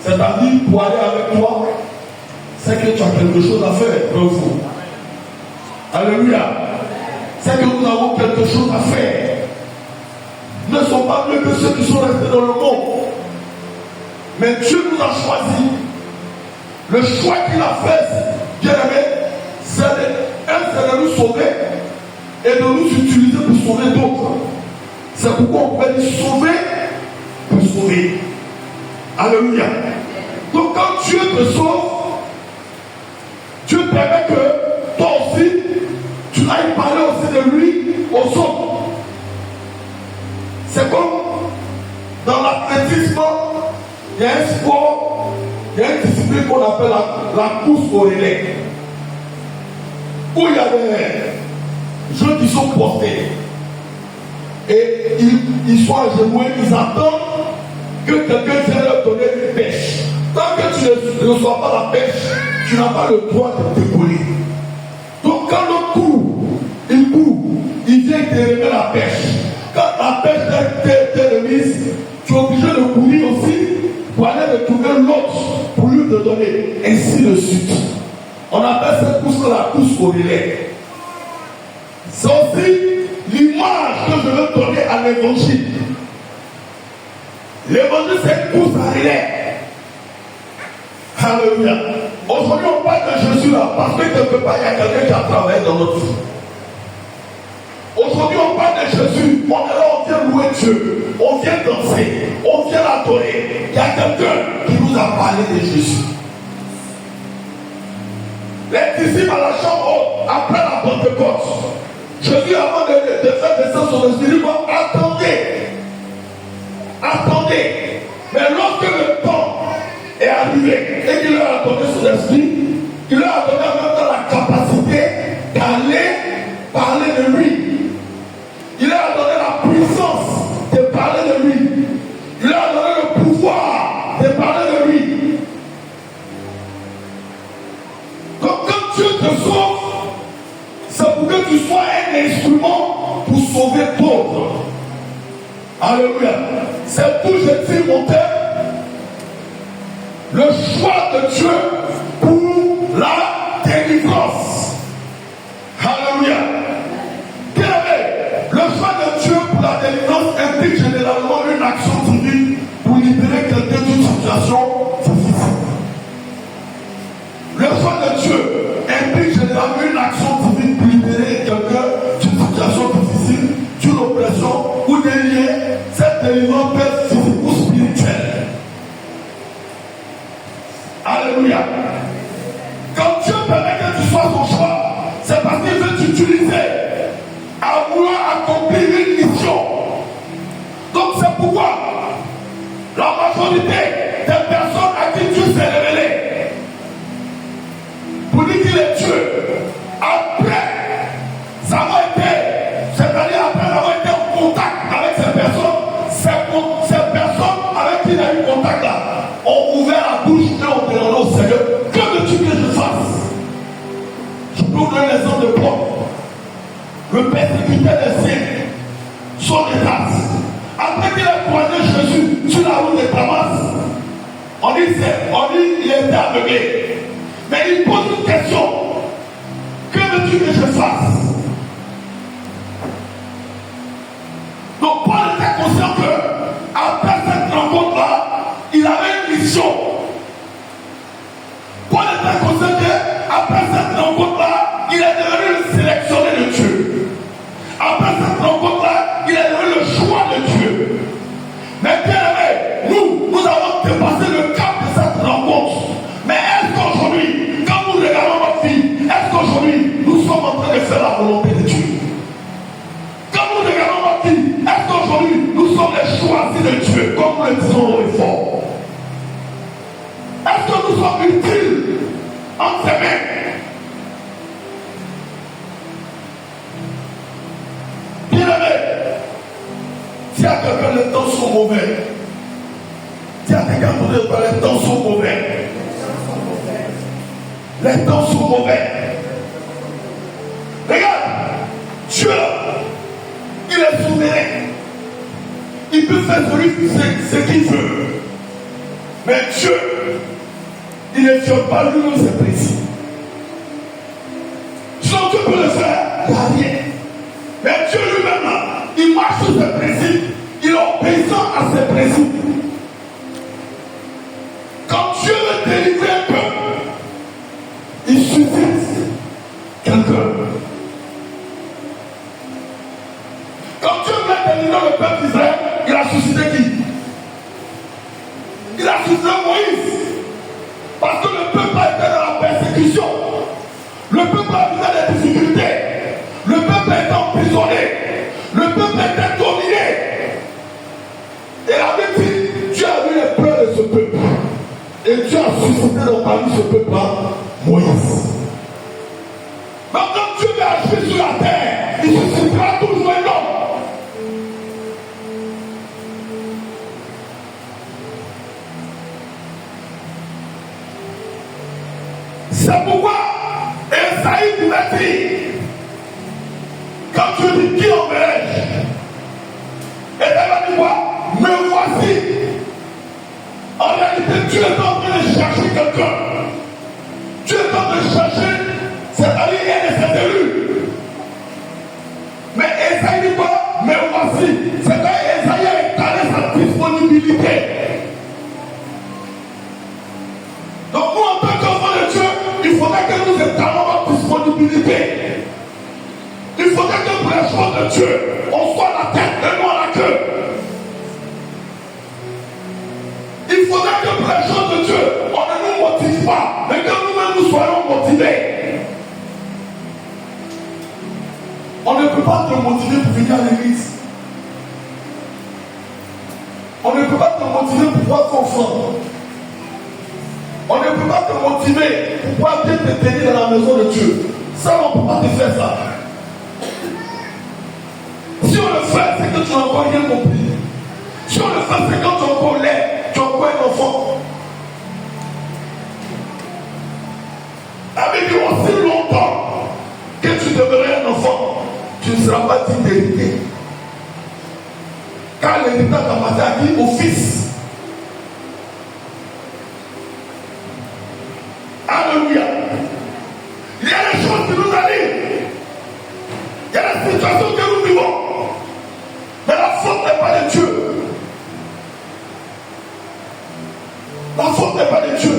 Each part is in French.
C'est-à-dire, pour aller avec toi, c'est que tu as quelque chose à faire pour vous. Alléluia. C'est que nous avons quelque chose à faire. Nous ne sommes pas mieux que ceux qui sont restés dans le monde. Mais Dieu nous a choisis. Le choix qu'il a fait, bien aimé, c'est de nous sauver et de nous utiliser pour sauver d'autres. C'est pourquoi on peut dire sauver pour sauver. Alléluia. Donc quand Dieu te sauve, Dieu permet que toi aussi, tu ailles parler aussi de lui aux autres. C'est comme dans l'athlétisme, il y a un sport, il y a une discipline qu'on appelle la course au relais. Où il y a des gens qui sont portés. Et ils sont agenouillés, ils attendent que quelqu'un vienne leur donner une pêche. Tant que tu ne reçois pas la pêche, tu n'as pas le droit de t'épauler. Donc quand l'autre court, il vient te remettre la pêche. Quand la pêche t'est remise, tu es obligé de courir aussi pour aller retrouver l'autre pour lui te donner. Ainsi de suite. On appelle cette course la course au relais. C'est aussi l'image que je veux donner à l'évangile. L'évangile, c'est une course à relais. Alléluia. Aujourd'hui, on parle de Jésus là, parce que quelque part, il y a quelqu'un qui a travaillé dans notre vie. Aujourd'hui, on parle de Jésus. On est là, on vient louer Dieu. On vient danser. On vient l'adorer. Il y a quelqu'un qui nous a parlé de Jésus. Les disciples à la chambre après la Pentecôte. Jésus, avant de faire descendre son esprit, il dit attendez. Mais lorsque le temps est arrivé et qu'il leur a donné son esprit, il leur a donné en même temps la capacité d'aller parler de lui. Il leur a donné la puissance de parler de lui. Il leur a donné le pouvoir de parler de lui. Donc quand Dieu te sauve, c'est pour que tu sois un instrument pour sauver d'autres. Alléluia. C'est tout, je dis mon terme. Le choix de Dieu pour la délivrance. Alléluia. Le choix de Dieu pour la délivrance implique généralement une action divine pour libérer quelqu'un d'une situation difficile. Le choix de Dieu implique généralement une action divine pour libérer quelqu'un d'une situation difficile, d'une oppression ou d'un lien. Cette délivrance peut être physique ou spirituelle. Alléluia. Quand Dieu permet que tu sois son choix, c'est parce qu'il veut t'utiliser à vouloir accomplir une mission. Donc c'est pourquoi la majorité des personnes à qui Dieu s'est révélé pour dire qu'il est Dieu, après avoir été, c'est-à-dire après avoir été en contact avec ces personnes avec qui il a eu contact là, ont ouvert la bouche et ont demandé au Seigneur, que veux-tu que je fasse? Je peux vous donner l'exemple de Paul. Le persécuteur des siens, son état. Après qu'il a croisé Jésus sur la route de Damas, on dit il était aveuglé. Mais il pose une question. Que veux-tu que je fasse? Donc Paul était conscient que après cette rencontre-là, il avait une mission. Paul était conscient qu'après cette rencontre-là, il est devenu le sélectionné de Dieu. Après cette rencontre-là, il est devenu le choix de Dieu. Mais bien aimé, nous avons dépassé le cap de cette rencontre. Mais est-ce qu'aujourd'hui, quand nous regardons notre vie, est-ce qu'aujourd'hui, nous sommes en train de faire la volonté de Dieu? Quand nous regardons notre vie, est-ce qu'aujourd'hui, nous sommes les choisis de Dieu, comme nous le disons au fort? Est-ce que nous sommes utiles en ses mains? Si à quelqu'un les temps sont mauvais, si à quelqu'un les temps sont mauvais, les temps sont mauvais. Regarde, Dieu, il est souverain. Il peut faire ce qu'il veut. Mais Dieu, il ne tient pas lui-même ses principes. Sinon Dieu peut le faire, il n'y a rien. Mais Dieu lui-même, là, il marche sur ses principes, il est obéissant à ses principes. Quand Dieu veut délivrer un peuple, il suscite quelqu'un. Quand Dieu veut délivrer le peuple d'Israël, il a suscité qui? Il a suscité Moïse. Parce que le peuple a été dans la persécution. Le peuple a eu des difficultés. Le peuple a été emprisonné. Le peuple a été dominé. Et la Bible dit, Dieu a vu les pleurs de ce peuple. Et Dieu a suscité dans parmi ce peuple-là Moïse. Mais quand Dieu veut agir sur la terre, il suscitera toujours un homme. C'est pourquoi Esaïe lui a dit, quand Dieu dit qui enverrai-je, et elle a dit quoi? Me voici. En réalité, Dieu est en train de chercher quelqu'un. Dieu est en train de chercher, c'est-à-dire un de ses élus. Mais Esaïe dit quoi? Me voici. C'est quand Esaïe a étalé sa disponibilité. Donc nous, en tant qu'enfants de Dieu, il faudrait que nous étalons notre disponibilité. Il faudrait que pour les choses de Dieu, on soit la tête et non la queue. Il faudrait que pour les choses de Dieu, on ne nous motive pas, mais que nous-mêmes nous soyons motivés. On ne peut pas te motiver pour venir à l'église. On ne peut pas te motiver pour pouvoir t'offrir. On ne peut pas te motiver pour pouvoir bien te tenir dans la maison de Dieu. Ça, on ne peut pas te faire ça. Si on le fait, c'est que tu n'as encore rien compris. Si on le fait, c'est quand tu es encore laid, tu es encore un enfant. La Bible dit aussi longtemps que tu demeurais un enfant, tu ne seras pas digne d'hériter. Car l'héritage appartient à qui? Au fils. Alléluia. Il y a des choses qui nous arrivent. Il y a des situations que nous vivons. Mais la faute n'est pas de Dieu. La faute n'est pas de Dieu.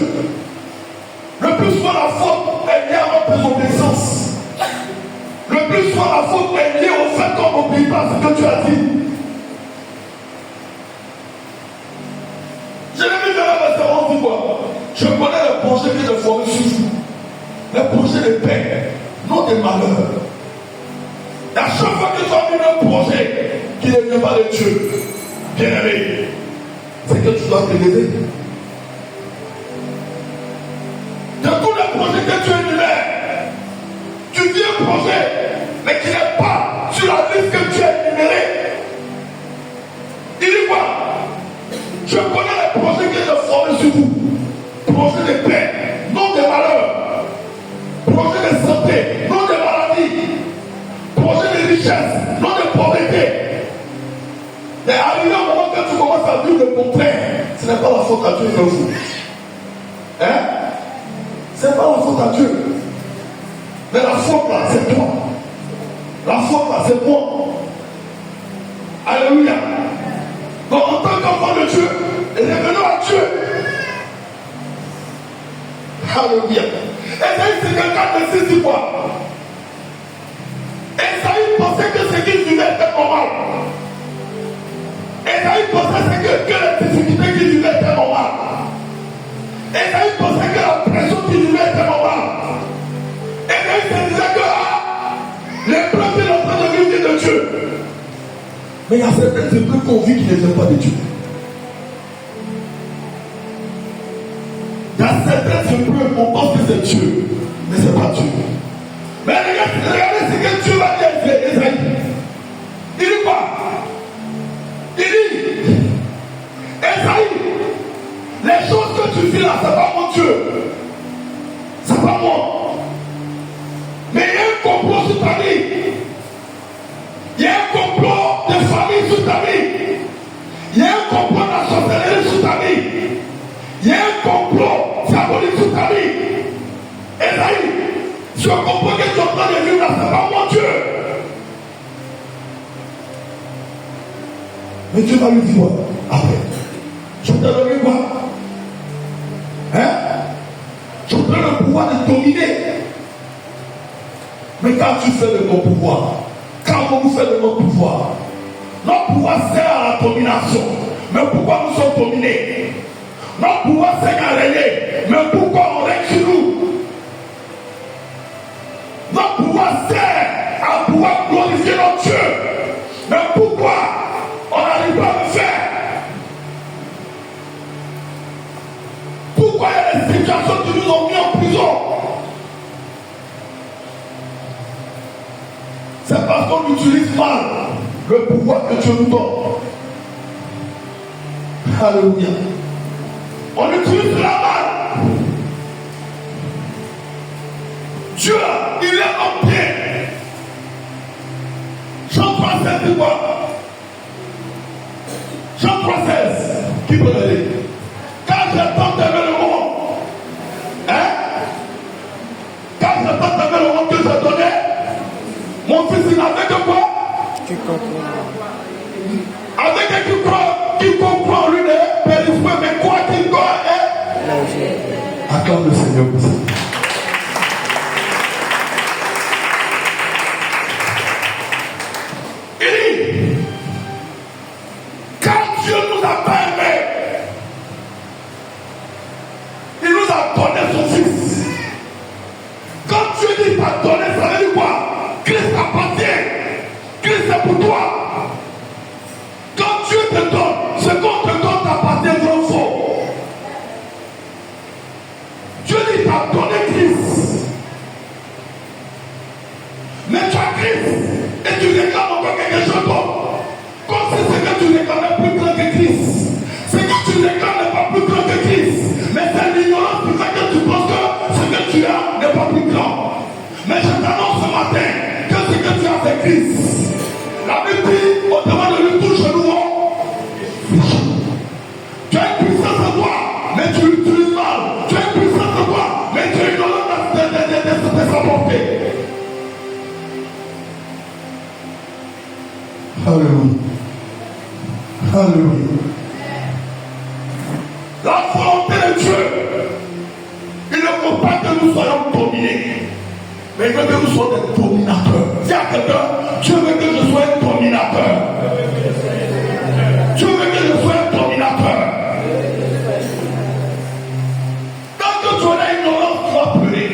Le plus souvent, la faute est liée à notre désobéissance. Le plus souvent, la faute est liée au fait qu'on n'obéit pas à ce que tu as dit. Je l'ai vu dans la restaurant du bois. Je connais les projets que j'ai formés sur vous. Les projets de paix, non de malheur. Et à chaque fois que tu as mis un projet qui ne vient pas de Dieu, bien aimé, c'est que tu dois te lever. De tous les projets que tu énumères, tu dis un projet, mais qui n'est pas sur la liste que tu as énumérée. Il dit quoi? Je connais les projets que j'ai formés sur vous. Projet de paix, non de malheur. Projet de santé, non de maladie. Projet de richesse, non de pauvreté. Mais arrivé au moment que tu commences à vivre le contraire, ce n'est pas la faute à Dieu de vous. Hein? Ce n'est pas la faute à Dieu. Mais la faute là, c'est toi. La faute là, c'est moi. Alléluia. Donc en tant qu'enfant de Dieu, revenons à Dieu. Alléluia. Esaïe, c'est quelqu'un de saisit quoi? Esaïe pensait que ce qu'il vivait était normal. Esaïe pensait que les difficultés qu'il vivait étaient normales. Esaïe pensait que la pression qu'il vivait était normale. Esaïe se disait que les preuves qu'il est en train de vivre de Dieu. Mais il y a certaines épreuves qu'on vit qui ne viennent pas de Dieu. Il y a certaines épreuves, on pense que c'est Dieu, mais ce n'est pas Dieu. Mais regardez ce que Dieu va dire à Esaïe. Il dit quoi? Il dit, Esaïe, les choses que tu vis là, ce n'est pas mon Dieu. Ce n'est pas moi. Mais il y a un complot sur ta vie. Il y a un complot de famille sur ta vie. Il y a un complot de la sorcellerie sur ta vie. Il Je comprends que tu es en train de vivre là, c'est pas mon Dieu. Mais Dieu va lui dire quoi après? Je te donne quoi? Hein? Je te donne le pouvoir de dominer. Mais quand tu fais de ton pouvoir, quand vous faites de notre pouvoir, notre pouvoir sert à la domination. Mais pourquoi nous sommes dominés? Notre pouvoir sert à régner. Mais pourquoi on règne sur nous? Notre pouvoir sert à pouvoir glorifier notre Dieu. Mais pourquoi on n'arrive pas à le faire? Pourquoi il y a des situations qui nous ont mis en prison? C'est parce qu'on utilise mal le pouvoir que Dieu nous donne. Alléluia. On utilise la mal. Dieu, il est en pied. Jean 3,16 dit quoi? Jean 3,16. Qui peut l'aider? Quand j'attends d'aimer le monde, quand j'attends d'aimer le monde que j'ai donné, mon fils il n'avait que quoi? Avec qui comprend lui de périphrée, mais quoi qu'il croit est. Acclame le Seigneur pour ça. Il dit, quand Dieu nous a pas aimés, il nous a donné son fils. Quand Dieu dit pas donner, ça veut dire quoi? Christ appartient. Christ est pour toi. Quand Dieu te donne, ce qu'on te donne t'appartient vraiment faux. Dieu dit t'a donné Christ. Mais tu as Christ et tu réclames encore quelque chose d'autre. Comme si ce que tu réclames est plus grand que Christ. Ce que tu réclames n'est pas plus grand que Christ. Mais c'est l'ignorance qui fait que tu penses que ce que tu as n'est pas plus grand. Mais je t'annonce ce matin que ce que tu as c'est Christ. La Bible dit, au-devant de lui, tout genou. Tu as une puissance en toi, mais tu l'utilises mal. Tu as une puissance en toi, mais tu es ignorant de sa portée. Alléluia. Alléluia. La volonté de Dieu, il ne faut pas que nous soyons dominés, mais il veut que nous soyons des dominateurs. Dis à quelqu'un, Dieu veut que je sois un dominateur. Dieu veut que je sois un dominateur. Tant que tu es ignorant, tu vas pleurer.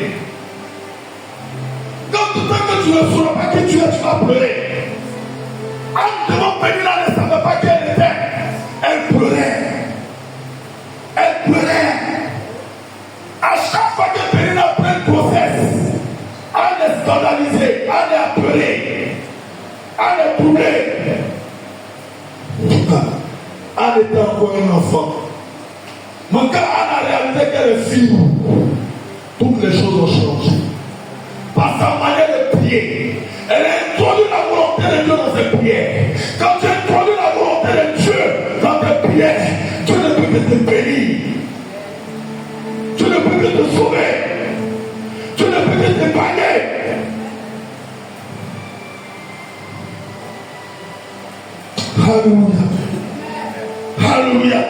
Tant que tu ne sauras pas qui tu es, tu vas pleurer. Anne de Pénina ne savait pas qui elle était. Elle pleurait. Elle pleurait. À chaque fois que Pénina prend une grossesse, Anne est scandalisée, Anne est apeurée, Anne est troublée. Anne était encore un enfant. Mais quand Anne a réalisé qu'elle est fille, toutes les choses ont changé. Par sa manière de prier, elle a introduit la volonté de Dieu dans ses prières. Quand tu introduis la volonté de Dieu dans tes prières, Dieu ne peut que te bénir. Dieu ne peut que te sauver. Dieu ne peut que t'épargner. Alléluia. Alléluia.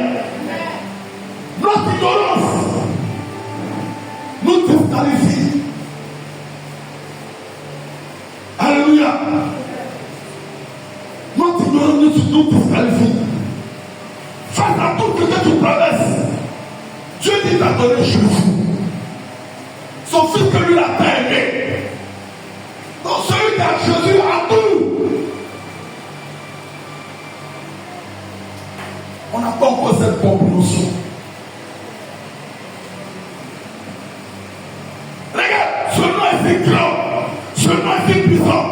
Notre ignorance nous disqualifie. Alléluia. Notre ignorance nous disqualifie. Face à tout ce que tu traverses, Dieu dit t'a donné Jésus. Son fils que lui l'a aimé. Donc celui qui a Jésus a tout. On n'a pas encore cette compréhension. Regarde, ce nom est si grand, ce nom est si puissant.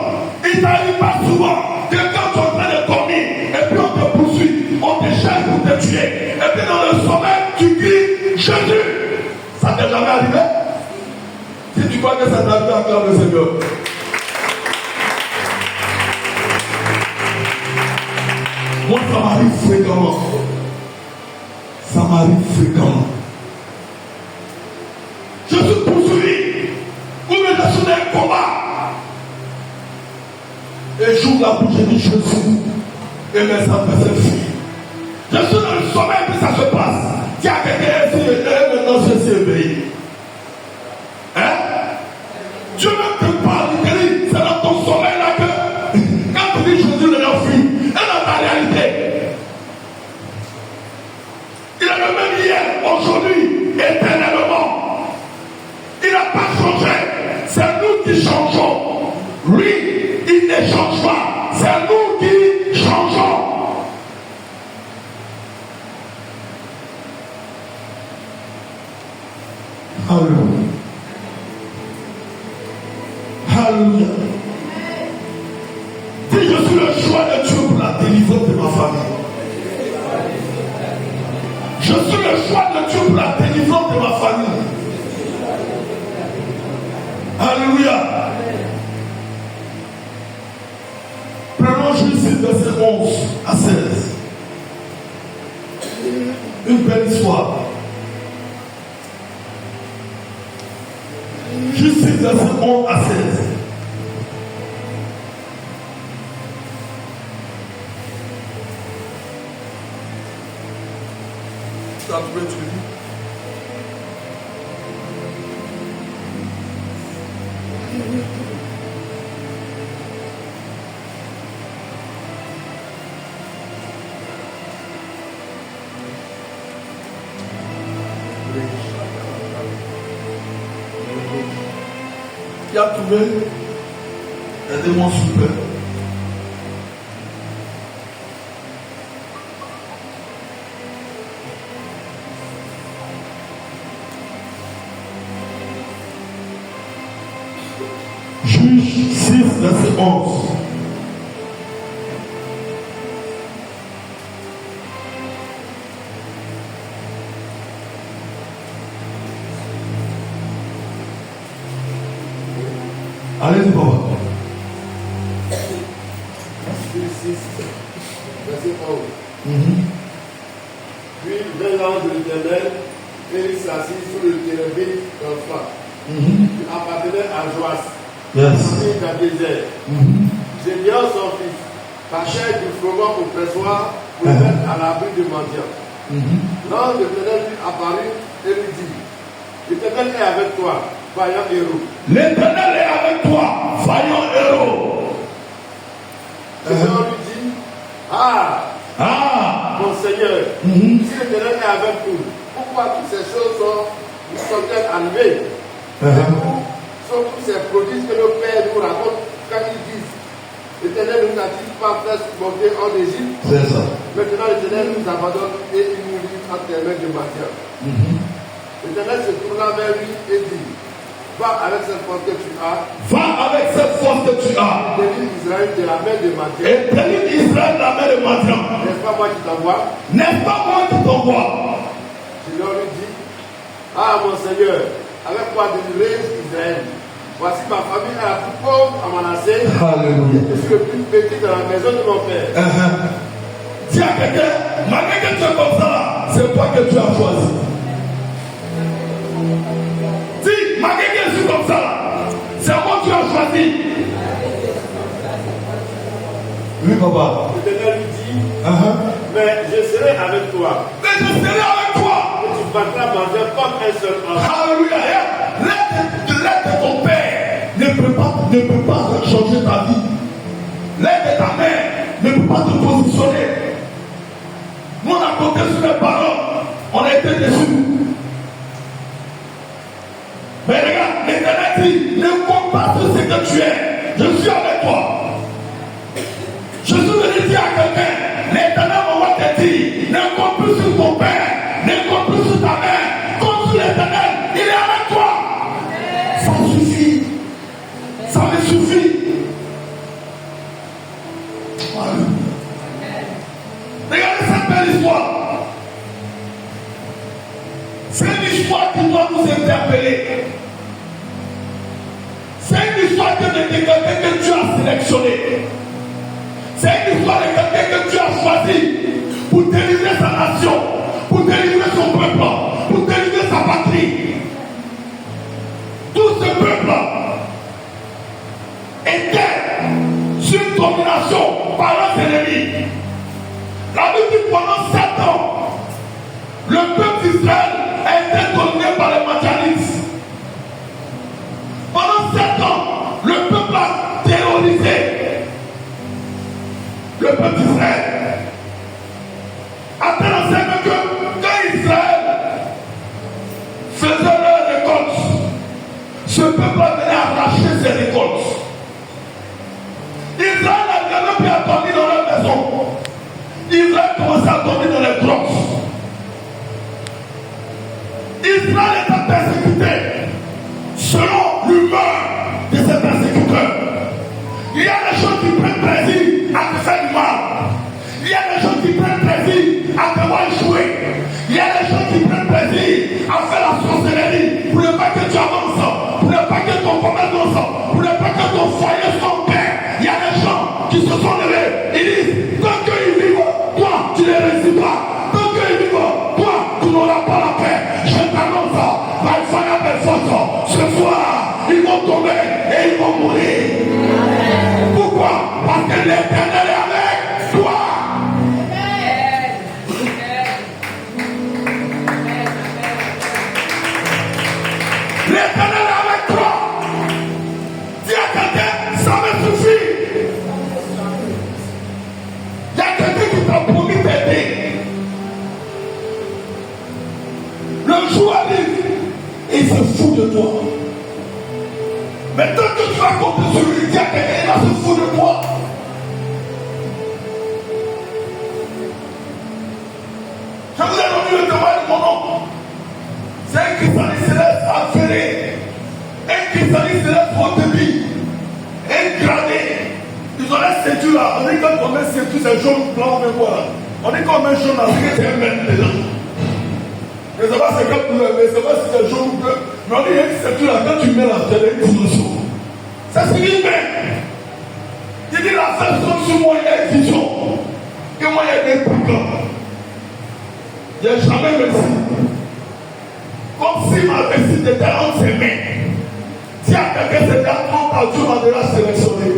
Il n'arrive pas souvent que quand tu es en train de dormir, et puis on te poursuit, on te cherche pour te tuer. Et puis dans le sommeil, tu cries Jésus. Ça t'est jamais arrivé? Si tu crois que ça t'est arrivé, acclame le Seigneur. Moi, ça m'arrive fréquemment. Ça m'arrive fréquemment. Je suis poursuivi. Ou bien je suis j'ouvre la bouche, je dis Jésus. Et mes adversaires fuient. Je suis dans le sommeil, puis ça se passe. Il y a quelqu'un ici, et maintenant je suis éveillé. Hein? Dieu ne te parle, il te dit, c'est dans ton sommeil là que, quand tu dis Jésus, le leur fuit. Et dans ta réalité, il est le même hier, aujourd'hui, éternellement. Il n'a pas changé. C'est nous qui changeons. Lui, il ne change pas. C'est nous qui changeons. Alléluia. Alléluia. Dis, je suis le choix de Dieu pour la délivrance de ma famille. Je suis le choix de Dieu pour la délivrance de ma famille. Alléluia. Prenons juste verset 11 à 16. Une belle histoire. Juste verset 11 à 16. Tu as trouvé, tu dis? Qui a trouvé? Aidez-moi s'il vous plaît. Juge 6, verset 11. Allez-y, papa. Juge 6, verset 11. Puis vint l'ange de l'Éternel et il s'assit sur le térébinthe d'Ophrah, qui appartenait à Joas. Fille d'Abiezer. Gédéon son fils tâchait du froment au pressoir pour le mettre à l'abri du mendiant. L'ange de l'Éternel lui apparut et lui dit, l'Éternel est avec toi, vaillant héros. L'Éternel est avec toi, vaillant héros. Gédéon lui dit, mon Seigneur, si l'Éternel est avec nous, pourquoi toutes ces choses sont-elles arrivées? Sont tous ces prodiges que nos pères nous racontent quand ils disent l'Éternel nous a-t-il pas fait monter en Égypte? C'est ça. Maintenant l'Éternel nous abandonne et il nous livre entre les mains du mendiant. L'Éternel se tourna vers lui et dit, va avec cette force que tu as. Va avec cette force que tu as. Délivre Israël de la main des mendiants. Et délivre Israël de la main des mendiants. N'est-ce pas moi qui t'envoie? N'est-ce pas moi qui t'envoie? Je leur lui dis, mon Seigneur, avec quoi délivrer Israël? Voici ma famille est la plus pauvre à Manassé. Alléluia. Je suis le plus petit dans la maison de mon père. Dis à quelqu'un, malgré que tu es comme ça là, c'est toi que tu as choisi. Dis, malgré que je suis comme ça là, c'est moi que tu as choisi. Oui, papa. L'Éternel lui dit, mais je serai avec toi. Mais je serai avec toi. Et tu battras mendiant comme un seul homme. Alléluia. L'aide de ton père ne peut pas changer ta vie. L'aide de ta mère ne peut pas te positionner. Nous on a compté sur les parents, on a été déçus. Mais regarde, l'Éternel dit, ne compte pas sur ce que tu es. Je suis avec toi. Je suis venu dire à quelqu'un, l'Éternel va te dire, ne compte plus sur ton père, ne compte plus sur ta mère, compte sur l'Éternel, il est avec toi. Ça suffit. Ça me suffit. Regardez cette belle histoire. C'est une histoire qui doit nous interpeller. C'est une histoire de quelqu'un que tu as sélectionné. C'est une histoire de quelqu'un que tu as choisi pour délivrer sa nation, pour délivrer son peuple, pour délivrer sa patrie. Tout ce peuple était sur une domination peuple d'Israël. A tel enseigne que quand Israël faisait leur récolte, ce peuple venait arracher ses récoltes. Israël n'a jamais pu attendre dans leur maison. Israël commençait à dormir dans les grottes. Israël était persécuté selon l'humeur de ses persécuteurs. Il y a des gens qui prennent plaisir à te faire du mal. Il y a des gens qui prennent plaisir à te voir échouer. Il y a des gens qui prennent plaisir à faire la sorcellerie pour ne pas que tu avances, pour ne pas que ton commerce avance, pour ne pas que ton foyer soit en paix. Il y a des gens qui se sont levés. Ils disent, tant qu'ils vivent, toi, tu ne réussis pas. Tant qu'ils vivent, toi, tu n'auras pas la paix. Je t'annonce, par fire, par force, ce soir, ils vont tomber et ils vont mourir. Pourquoi? Parce que l'Éternel est avec toi. L'Éternel est avec toi. Dis à quelqu'un, ça me suffit. Il y a quelqu'un qui t'a promis d'aider. Le jour arrive et il se fout de toi. Mais tant que tu vas compter sur lui, il y a quelqu'un qui va se foutre de toi. Je vous ai donné le témoin de mon oncle. C'est un christianisme céleste affairé, un christianisme céleste au débit, un gradé. Ils ont la ceinture là. On dit quand on met ceinture, c'est jaune, blanc, mais voilà. On dit qu'on met jaune là, c'est que c'est un mètre dedans. Je ne sais pas c'est quelle couleur, mais je ne sais pas si c'est jaune ou bleu. Mais on dit que c'est tout là, quand tu mets la tête, il y a une dimension. Ça signifie même. Il dit la seule chose sur moi, il y a une vision. Que moi, il y a des piquants. Il n'y a jamais réussi. Comme si ma réussite était entre ses mains. Si à quelqu'un c'était à 30 ans, Dieu m'a déjà sélectionné.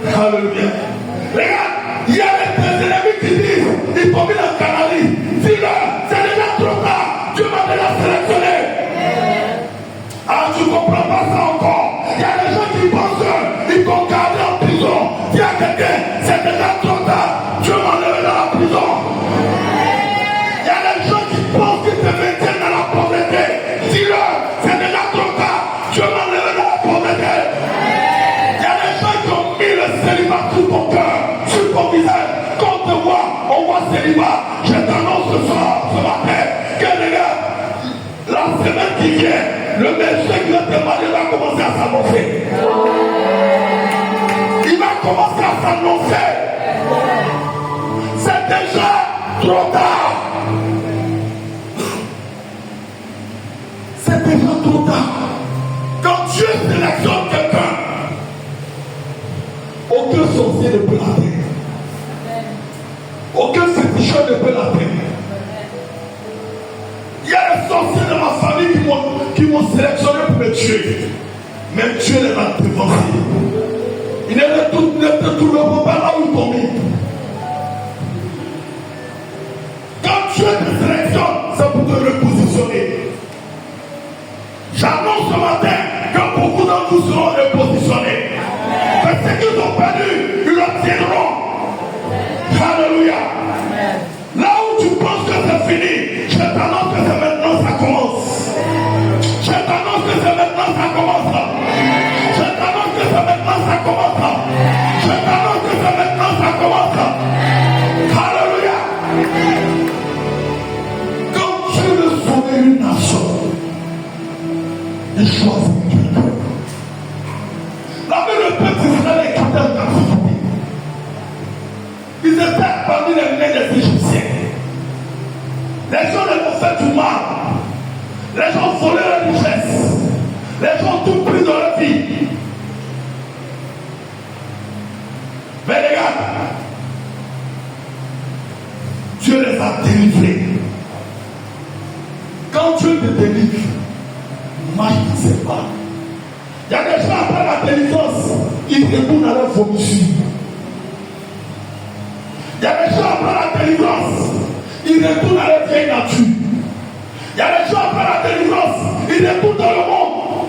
Alléluia. Regarde, il y a des ennemis qui disent, ils tombent dans le Canarie. Dis-leur, c'est déjà trop tard. Dieu m'a déjà sélectionné. Ah, tu ne comprends pas ça encore. Il y a des gens qui pensent qu'ils t'ont gardé en prison. Dis à quelqu'un, c'est déjà trop tard. Dieu m'a enlevé dans la prison. Il y a des gens qui pensent qu'ils te maintiennent dans la pauvreté. Dis-leur, c'est déjà trop tard. Dieu m'a enlevé dans la pauvreté. Il y a des gens qui ont mis le célibat sur ton cœur, sur ton visage. Quand on te voit, on voit célibat. Je t'annonce ce soir, ce matin, que les gars, la semaine qui vient, le méchant qui va te marier va commencer à s'annoncer. Il va commencer à s'annoncer. C'est déjà trop tard. C'est déjà trop tard. Quand Dieu sélectionne quelqu'un, aucun sorcier ne peut l'atteindre. Aucun féticheur ne peut l'atteindre. Il y a des sorciers de ma famille qui m'ont sélectionné pour me tuer. Même Dieu les a dévancés. Ils ne te trouveront pas là où ils t'ont mis. Quand Dieu te sélectionne, c'est pour te repositionner. J'annonce ce matin que beaucoup d'entre vous seront repositionnés. Mais ceux qui ont perdu, ils le tiendront. Alléluia. Là où tu penses que c'est fini, je t'annonce que c'est maintenant ça commence. Je t'annonce que c'est maintenant ça commence. Je t'annonce que c'est maintenant ça commence. Je t'annonce que c'est maintenant ça commence. Alléluia. Quand Dieu veut sauver une nation, il choisit quelqu'un. Là-bas, le peuple d'Israël est quitté en captivité. Ils étaient parmi les mains des Égyptiens. Les gens leur ont fait du mal. Les gens ont volé leur richesse. Les gens ont tout pris dans leur vie. Mais regarde, Dieu les a délivrés. Quand Dieu te délivre, marche dans ses pas. Il y a des gens après la délivrance, ils retournent à leur vomissure. Il y a des gens après la délivrance, ils retournent à leur vieille nature. Il y a des gens après la délivrance, ils retournent dans le monde.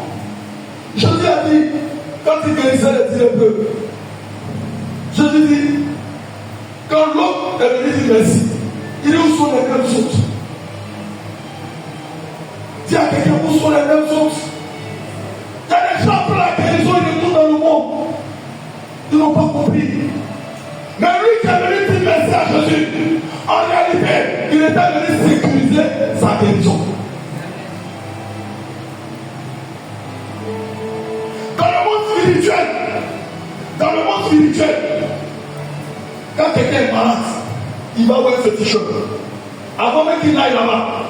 Jésus a dit, quand il guérissait les petits peu, Jésus dit, Quand l'autre est venu dire merci, il dit où sont les mêmes autres? Dis à quelqu'un où sont les mêmes autres. Il y a des gens après la guérison, ils retournent dans le monde. Ils n'ont pas compris. Mais lui qui est venu dire merci à Jésus, en réalité, il était venu sécuriser sa guérison. Dans le monde spirituel, quand quelqu'un est malade, il va voir un féticheur. Avant même qu'il aille là-bas,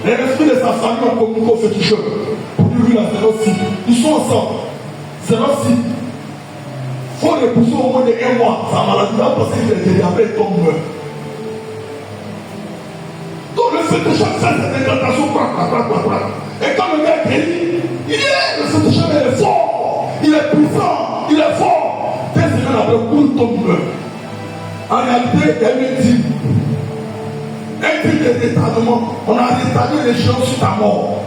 les esprits de sa famille ont communiqué au féticheur. Pour lui, là, c'est notre cible. Ils sont ensemble. C'est notre cible. Il faut repousser au moins de 1 mois. Sa maladie va passer, il est guéri, après il tombe meurt. Donc le féticheur fait cette incantation, et quand le gars est guéri, le féticheur est fort, il est puissant, il est fort. Dès semaines après, il tombe meurt. En réalité, il y a une type. Un type de retardement. On a retardé les gens sur ta mort.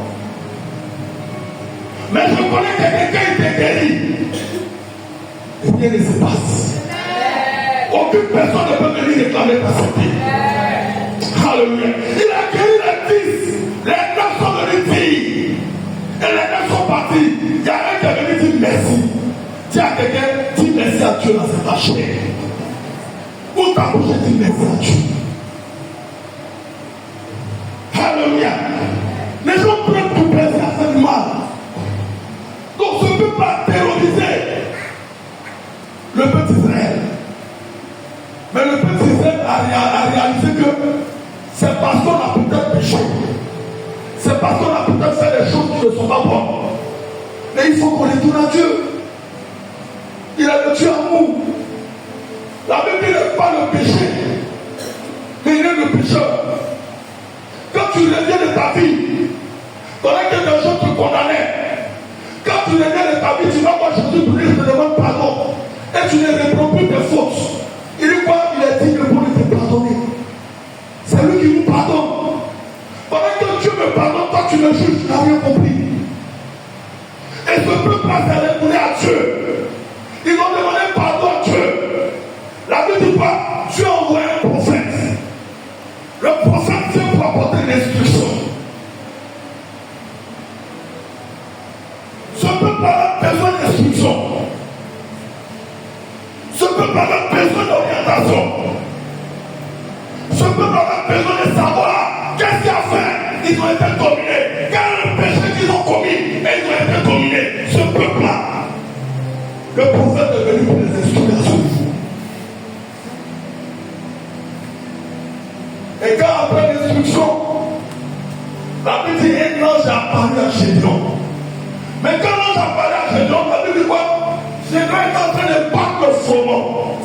Mais je connais que quelqu'un était guéri. Et rien ne se passe. Aucune personne ne peut venir réclamer ta santé. Alléluia. Il a guéri les 10. Les 9 sont venus dire. Et les 9 sont partis. Il y a un qui est venu dire merci. Dis à quelqu'un, dis merci à Dieu dans cette chair. Où ta bouche dit merci à Dieu. Alléluia. Les gens prennent tout plaisir à faire du mal. Donc ce ne peut pas terroriser le peuple d'Israël. Mais le peuple d'Israël a réalisé que c'est parce qu'on a peut-être péché. C'est parce qu'on a peut-être fait des choses qui ne sont pas bonnes. Mais il faut qu'on retourne à Dieu. Il a le Dieu amour. La Bible n'est pas le péché, mais il est le pécheur. Quand tu reviens de ta vie, pendant que des gens te condamnaient, quand tu reviens de ta vie, tu vas voir Jésus prier, je te demande pardon. Et tu ne reprends plus tes fautes. Il dit quoi? Il est digne pour te pardonner. C'est lui qui nous pardonne. Pendant que Dieu me pardonne, toi tu me juges, tu n'as rien compris. Et ce peuple-là s'est retourné à Dieu. Ils ont demandé pardon à Dieu. La Bible dit pas, Dieu a envoyé un prophète. Le prophète vient pour apporter l'instruction. Ce peuple a besoin d'instruction. Ce peuple a besoin d'orientation. Ce peuple a besoin de savoir qu'est-ce qu'il a fait. Ils ont été dominés. Quel est le péché qu'ils ont commis? Et ils ont été dominés. Ce peuple-là, le prophète est venu pour les instruire à ce niveau. Et quand après l'instruction, la Bible dit un ange a apparu à Gédéon. Mais quand l'ange a apparu à Gédéon, la Bible dit quoi? Gédéon est en train de battre le froment.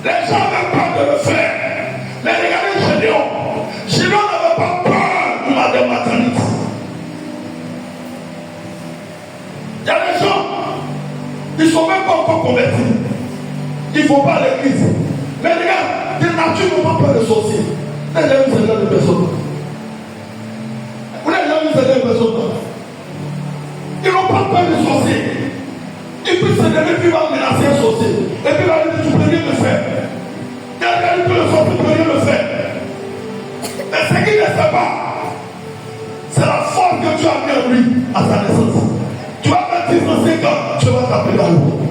Les gens avaient peur de le faire. Mais regardez Gédéon. Gédéon n'avait pas peur de Madame Maternité. Il y a des gens, ils ne sont même pas encore convertis. Ils ne vont pas à l'église. Mais regarde, des natures n'ont pas peur de sorcier. Vous n'avez jamais vu ce genre de personnes. Vous n'avez jamais vu ce genre de personnes. Ils n'ont pas peur de sorcier. Et puis c'est devenu qui va menacer un sorcier. Et puis il va dire, tu peux rien me faire. Quelqu'un dit que le sorcier ne peut rien me faire. Mais ce qu'il ne sait pas, c'est la force que tu as mis en lui à sa naissance. Tu vas mettre 10 ans, 5 ans, tu vas taper dans l'eau.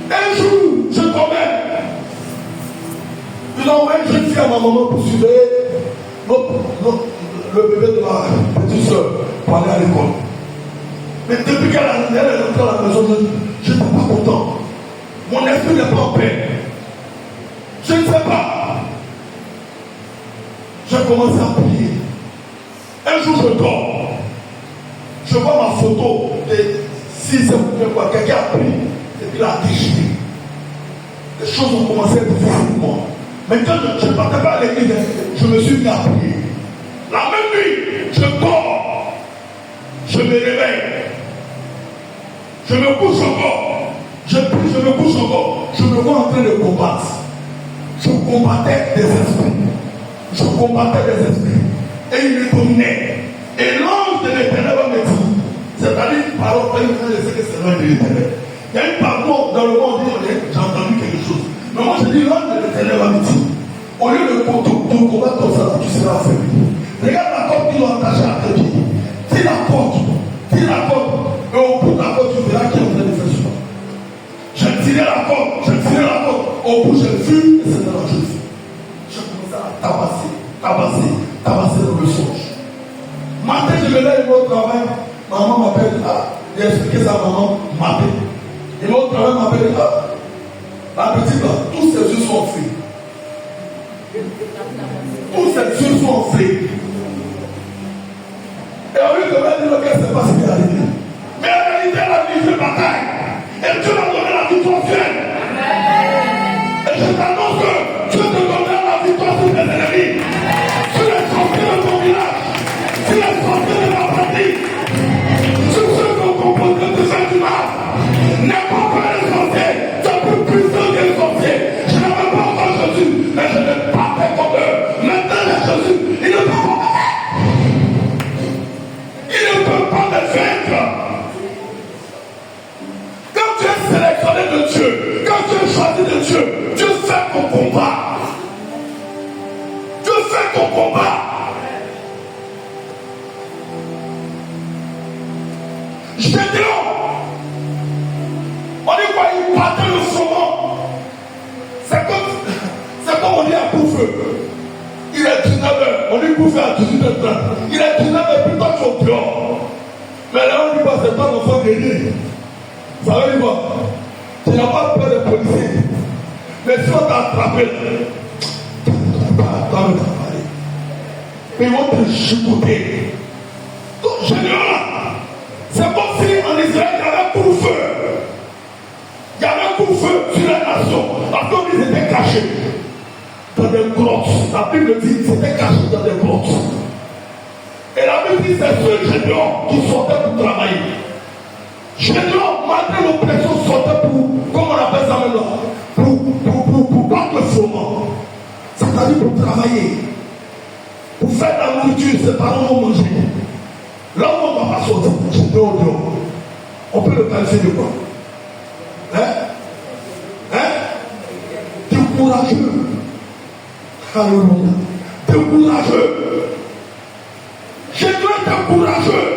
Un jour, je tombais. Ils ont envoyé une jeune fille à ma maman pour suivre le bébé de ma petite soeur pour aller à l'école. Mais depuis qu'elle est rentrée à la maison, je n'étais pas content. Mon esprit n'est pas en paix. Je ne sais pas. J'ai commencé à prier. Un jour, je dors. Je vois ma photo de 6 ans, quelqu'un a pris. Et puis il a déchiré. Les choses ont commencé à être difficiles pour moi. Mais quand je ne partais pas à l'église, je me suis mis à prier. La même nuit, je dors. Je me réveille. Je me couche encore. Je prie, je me couche encore. Je me vois en train de combattre. Je combattais des esprits. Je combattais des esprits. Et ils me dominaient. Et l'ange de l'Éternel va me dire, c'est-à-dire une parole, pas une parole, je sais que c'est l'ange de l'Éternel. Il y a une parole dans le monde, j'ai entendu quelque chose. Mais moi, je dis, l'homme de l'éternel va me dire, au lieu de combattre ton sang, tu seras affaibli. Regarde la corde qu'ils ont attachée à tes pieds. Tire la corde. Et au bout de la corde, tu verras qui est en train de faire cela. J'ai tiré la corde. Au bout, j'ai vu, et c'est dans la chose. Je commençais à tabasser dans le songe. Matin, je me lève au travail. Maman m'appelle. J'ai expliqué ça à maman. Matin. Et l'autre travail m'appelle. La petite, tous ses yeux sont enflés. Tous ses yeux sont enflés. Et on lui demande de dire qu'elle ne sait pas ce qui est arrivé. Mais en réalité, elle a livré bataille. Et Dieu a donné la victoire sur elle. Et je t'annonce que Dieu te donnera la victoire sur tes ennemis. Sur les sorciers de ton village. Sur les sorciers de ta famille. Sur ceux qui ont composé de faire du mal. N'importe quoi les sorciers. Tu es plus puissant que les sorciers. Je n'avais pas encore Jésus. Mais je ne pas fait comme eux. Maintenant, Jésus, il ne peut pas me faire. Il ne peut pas me vaincre. Quand tu es sélectionné de Dieu, quand tu es choisi de Dieu, Dieu fait ton combat. Dieu fait ton combat. Gédéon, on dit quoi? Il battait le saumon. C'est comme on dit à coup-feu. Il est 19h, on dit coup-feu à 18h30. Il est 19h, plus tard tu es au dehors. Mais là on dit pas, c'est pas l'enfant guerrier. Ça veut dire quoi? Tu n'as pas peur des policiers. Mais si on t'a attrapé, tu ne vas pas travailler. Ils vont te chicoter. Donc, général, c'est comme si en Israël, il y avait un coup-feu. Il y avait un coup-feu sur la nation. Parce qu'ils étaient cachés dans des grottes. La Bible dit qu'ils étaient cachés dans des grottes. Et la Bible dit que c'est ceux Gédéon qui sortaient pour travailler. Gédéon, malgré l'oppression, sortait pour, comment on appelle ça maintenant, pour battre le froment. C'est-à-dire pour travailler. Pour faire la nourriture, ses parents vont manger. Là où on ne va pas sortir, Gédéon dehors. On peut le qualifier de quoi? Décourageux. Alléluia. Décourageux. Gédéon était courageux.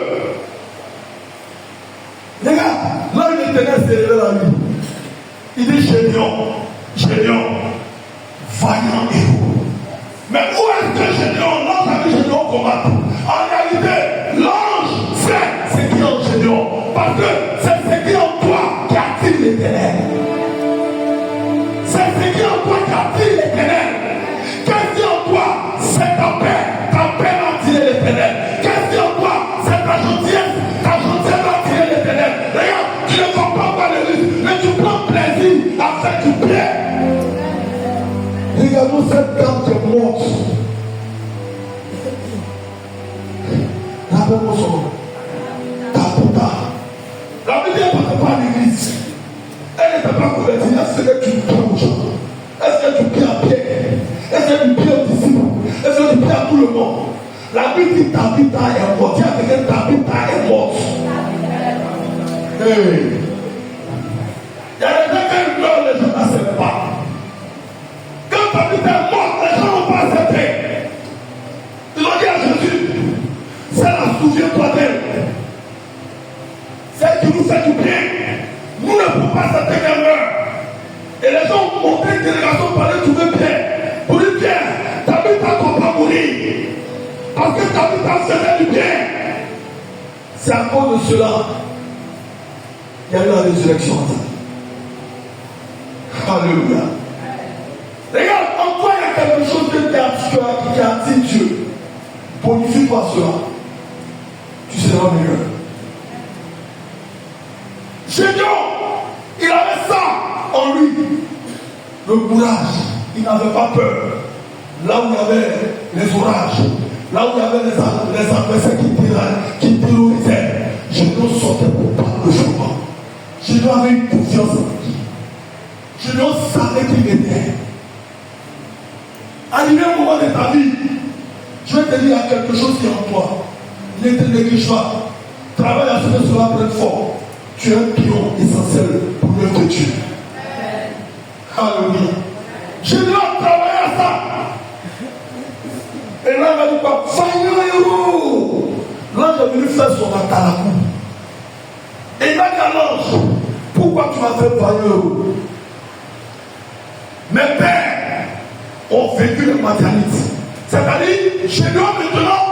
Les gars, là il était serré la vie. Il dit Gédéon, vaillant héros. Mais où est-ce que Gédéon, l'ange a vu Gédéon combattre? En réalité, l'ange sait ce qui est en Gédéon. Parce que c'est ce qui est en toi qui attire les ténèbres. C'est ce qui est en toi qui attire les ténèbres. Qu'est-ce qui est en toi? C'est ta paix. Ta paix va attirer les ténèbres. Qu'est-ce qui est en toi? C'est ta gentillesse. Ta gentillesse va attirer les ténèbres. Regarde, tu ne comprends pas le risque, mais tu prends plaisir à faire du bien. Regarde-nous cette dame qui est morte. Rappelle-moi son nom. Tabitha. La Bible n'est pas à l'église. Elle n'était pas convertie. Est-ce que tu pries aux gens? Est-ce que tu pries à Pierre? Est-ce que tu pries aux disciples? Est-ce que tu pries à tout le monde? La Bible dit Tabitha est morte. Dis à quelqu'un Tabitha est morte. Hey. Il y a des gens qui meurent, les gens n'acceptent pas. Quand Tabitha est morte, les gens n'ont pas accepté. Ils ont dit à Jésus, c'est la souviens-toi d'elle. Celle qui nous fait du bien. Nous ne pouvons pas accepter qu'elle meure. Et les gens ont monté une délégation pour aller trouver Pierre. Pour dire Pierre, Tabitha ne doit pas mourir. Parce que Tabitha faisait du bien. C'est à cause de cela qu'il y a eu la résurrection. Alléluia. Regarde, en toi il y a quelque chose qui attire Dieu. Bonifie-toi cela. Tu seras meilleur. Gédéon, il avait ça en lui. Le courage. Il n'avait pas peur. Là où il y avait les orages, là où il y avait les adversaires qui terrorisaient, Gédéon sortait pour battre le chemin. Gédéon avait une confiance en lui. Gédéon savait qu'il était. Arrivé au moment de ta vie, je vais te dire, il y a quelque chose qui est en toi. Ne te néglige pas. Travaille à ce que cela prenne fort. Tu es un pion essentiel pour l'œuvre de Dieu. Alléluia. Je dois travailler à ça. Et là, il va dire quoi? Vaillant héros. L'ange est venu faire son atalakou. Et il va dire à l'ange, pourquoi tu m'as fait vaillant héros? Mes pères ont vécu le maternité. C'est-à-dire, chez nous maintenant,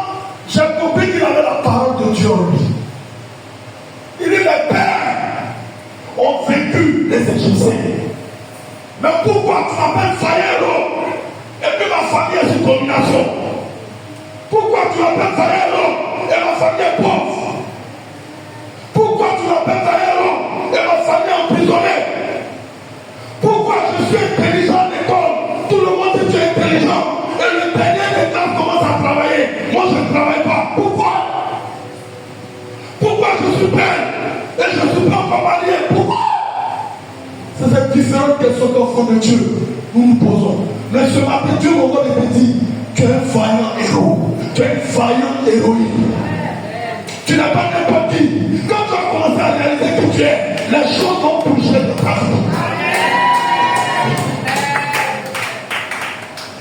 j'ai compris qu'il avait la parole de Dieu en lui. Il dit, mes pères ont vécu les Égyptiens. Mais pourquoi tu m'appelles Faïro? Et puis ma famille est sous domination. Pourquoi tu m'appelles Faïro? Et ma famille est pauvre. Pourquoi tu m'appelles Faïro? Et ma famille est emprisonnée. Pourquoi je suis intelligent à l'école? Tout le monde dit que tu es intelligent. Et le dernier des classes commence à travailler. Moi je ne travaille pas. Pourquoi? Pourquoi je suis belle? Et je ne suis pas encore marié? Pourquoi? C'est cette différente question qu'enfant de Dieu nous nous posons. Mais ce matin, Dieu m'envoie des petits. Tu es un vaillant héros. Tu es une vaillante héroïne. Tu n'es pas n'importe qui. Quand tu as commencé à réaliser qui tu es, les choses vont bouger de ta vie.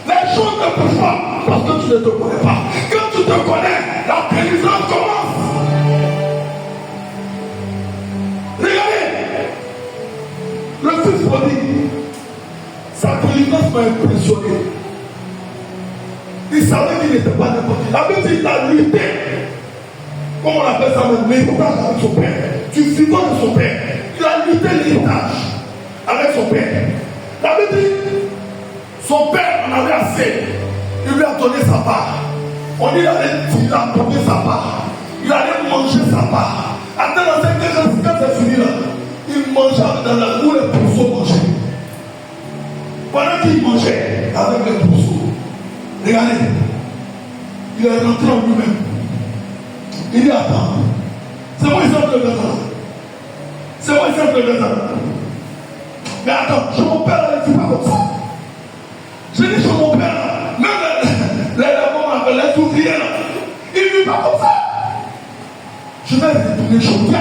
Les choses ne bougent pas parce que tu ne te connais pas. Quand tu te connais, la délivrance commence. Regardez. Le fils prodigue, sa délivrance m'a impressionné. Il savait qu'il n'était pas n'importe qui. La Bible dit qu'il a lutté. Comment on appelle ça même? L'héritage avec son père. Tu vivant de son père. Il a lutté l'héritage avec son père. La Bible dit, son père en avait assez. Il lui a donné sa part. On dit il a donné sa part. Il allait manger sa part. Attends, quand c'est fini là. Il mangeait dans la où les pourceaux mangeaient. Pendant qu'il mangeait avec les pourceaux, regardez, il est rentré en lui-même. Il dit attends, c'est moi exemple de maintenant. C'est moi exemple de maintenant. Mais attends, chez mon père là, il ne dit pas comme ça. Je dis chez mon père là, même les ouvriers là, il ne dit pas comme ça. Je vais retourner chez mon père.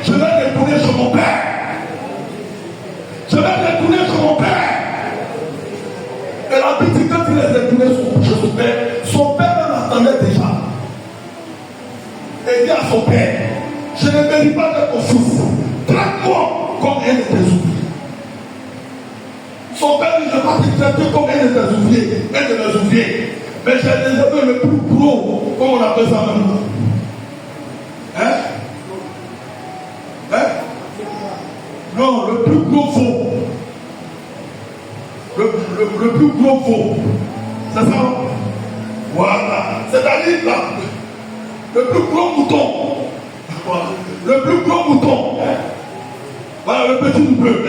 Je vais retourner chez mon père. Je vais retourner chez mon père. Et la petite, quand il est retourné chez son père même attendait déjà. Et il dit à son père, je ne mérite pas de ton fils. Traite-moi comme un de tes ouvriers. Son père dit, je ne vais pas te traiter comme un de tes ouvriers. Un de mes ouvriers. Mais j'ai réservé le plus gros, comme on appelle ça maintenant. Hein? Hein? Non, le plus gros faux. Le plus gros faux. C'est ça? Voilà. C'est-à-dire là, le plus gros mouton. Voilà. Le plus gros mouton. Voilà le petit bleu.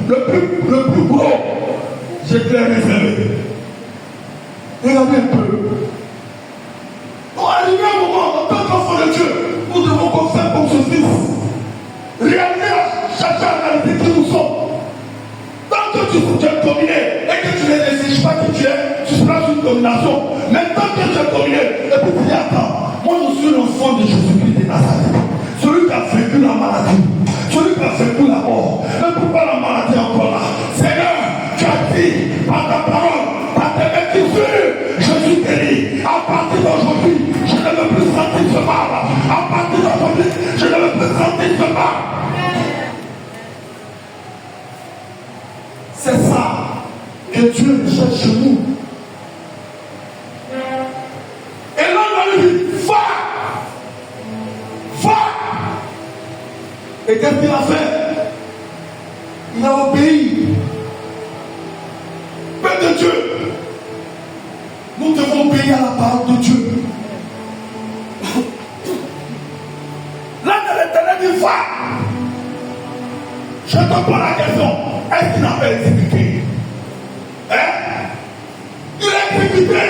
Le plus gros. J'ai clair réservé. Regardez un peu. Pour arriver à un moment, en tant qu'enfant de Dieu, nous devons faire comme ce fils. Réaliser à chaque réalité qui nous sommes. Tant que tu es dominé et que tu ne décides pas qui tu es, tu seras sous domination. Mais tant que tu es dominé, et puis tu dis attends, moi je suis l'enfant de Jésus-Christ de Nazareth. Celui qui a vaincu la maladie, celui qui a vaincu la mort. Mais pourquoi la maladie est encore là? Seigneur, tu as dit par ta parole, par tes métissures, je suis guéri. À partir d'aujourd'hui, je ne veux plus sentir ce mal. À partir d'aujourd'hui, je ne veux plus sentir ce mal. C'est ça que Dieu cherche chez nous. Et là, on lui dit, va! Va! Et qu'est-ce qu'il a fait? Il a obéi. Père de Dieu, nous devons obéir à la parole de Dieu. Là, de l'Éternel dit, va! Je te pose la question. Est-ce qu'il n'a pas exécuté? Hein? Il a exécuté.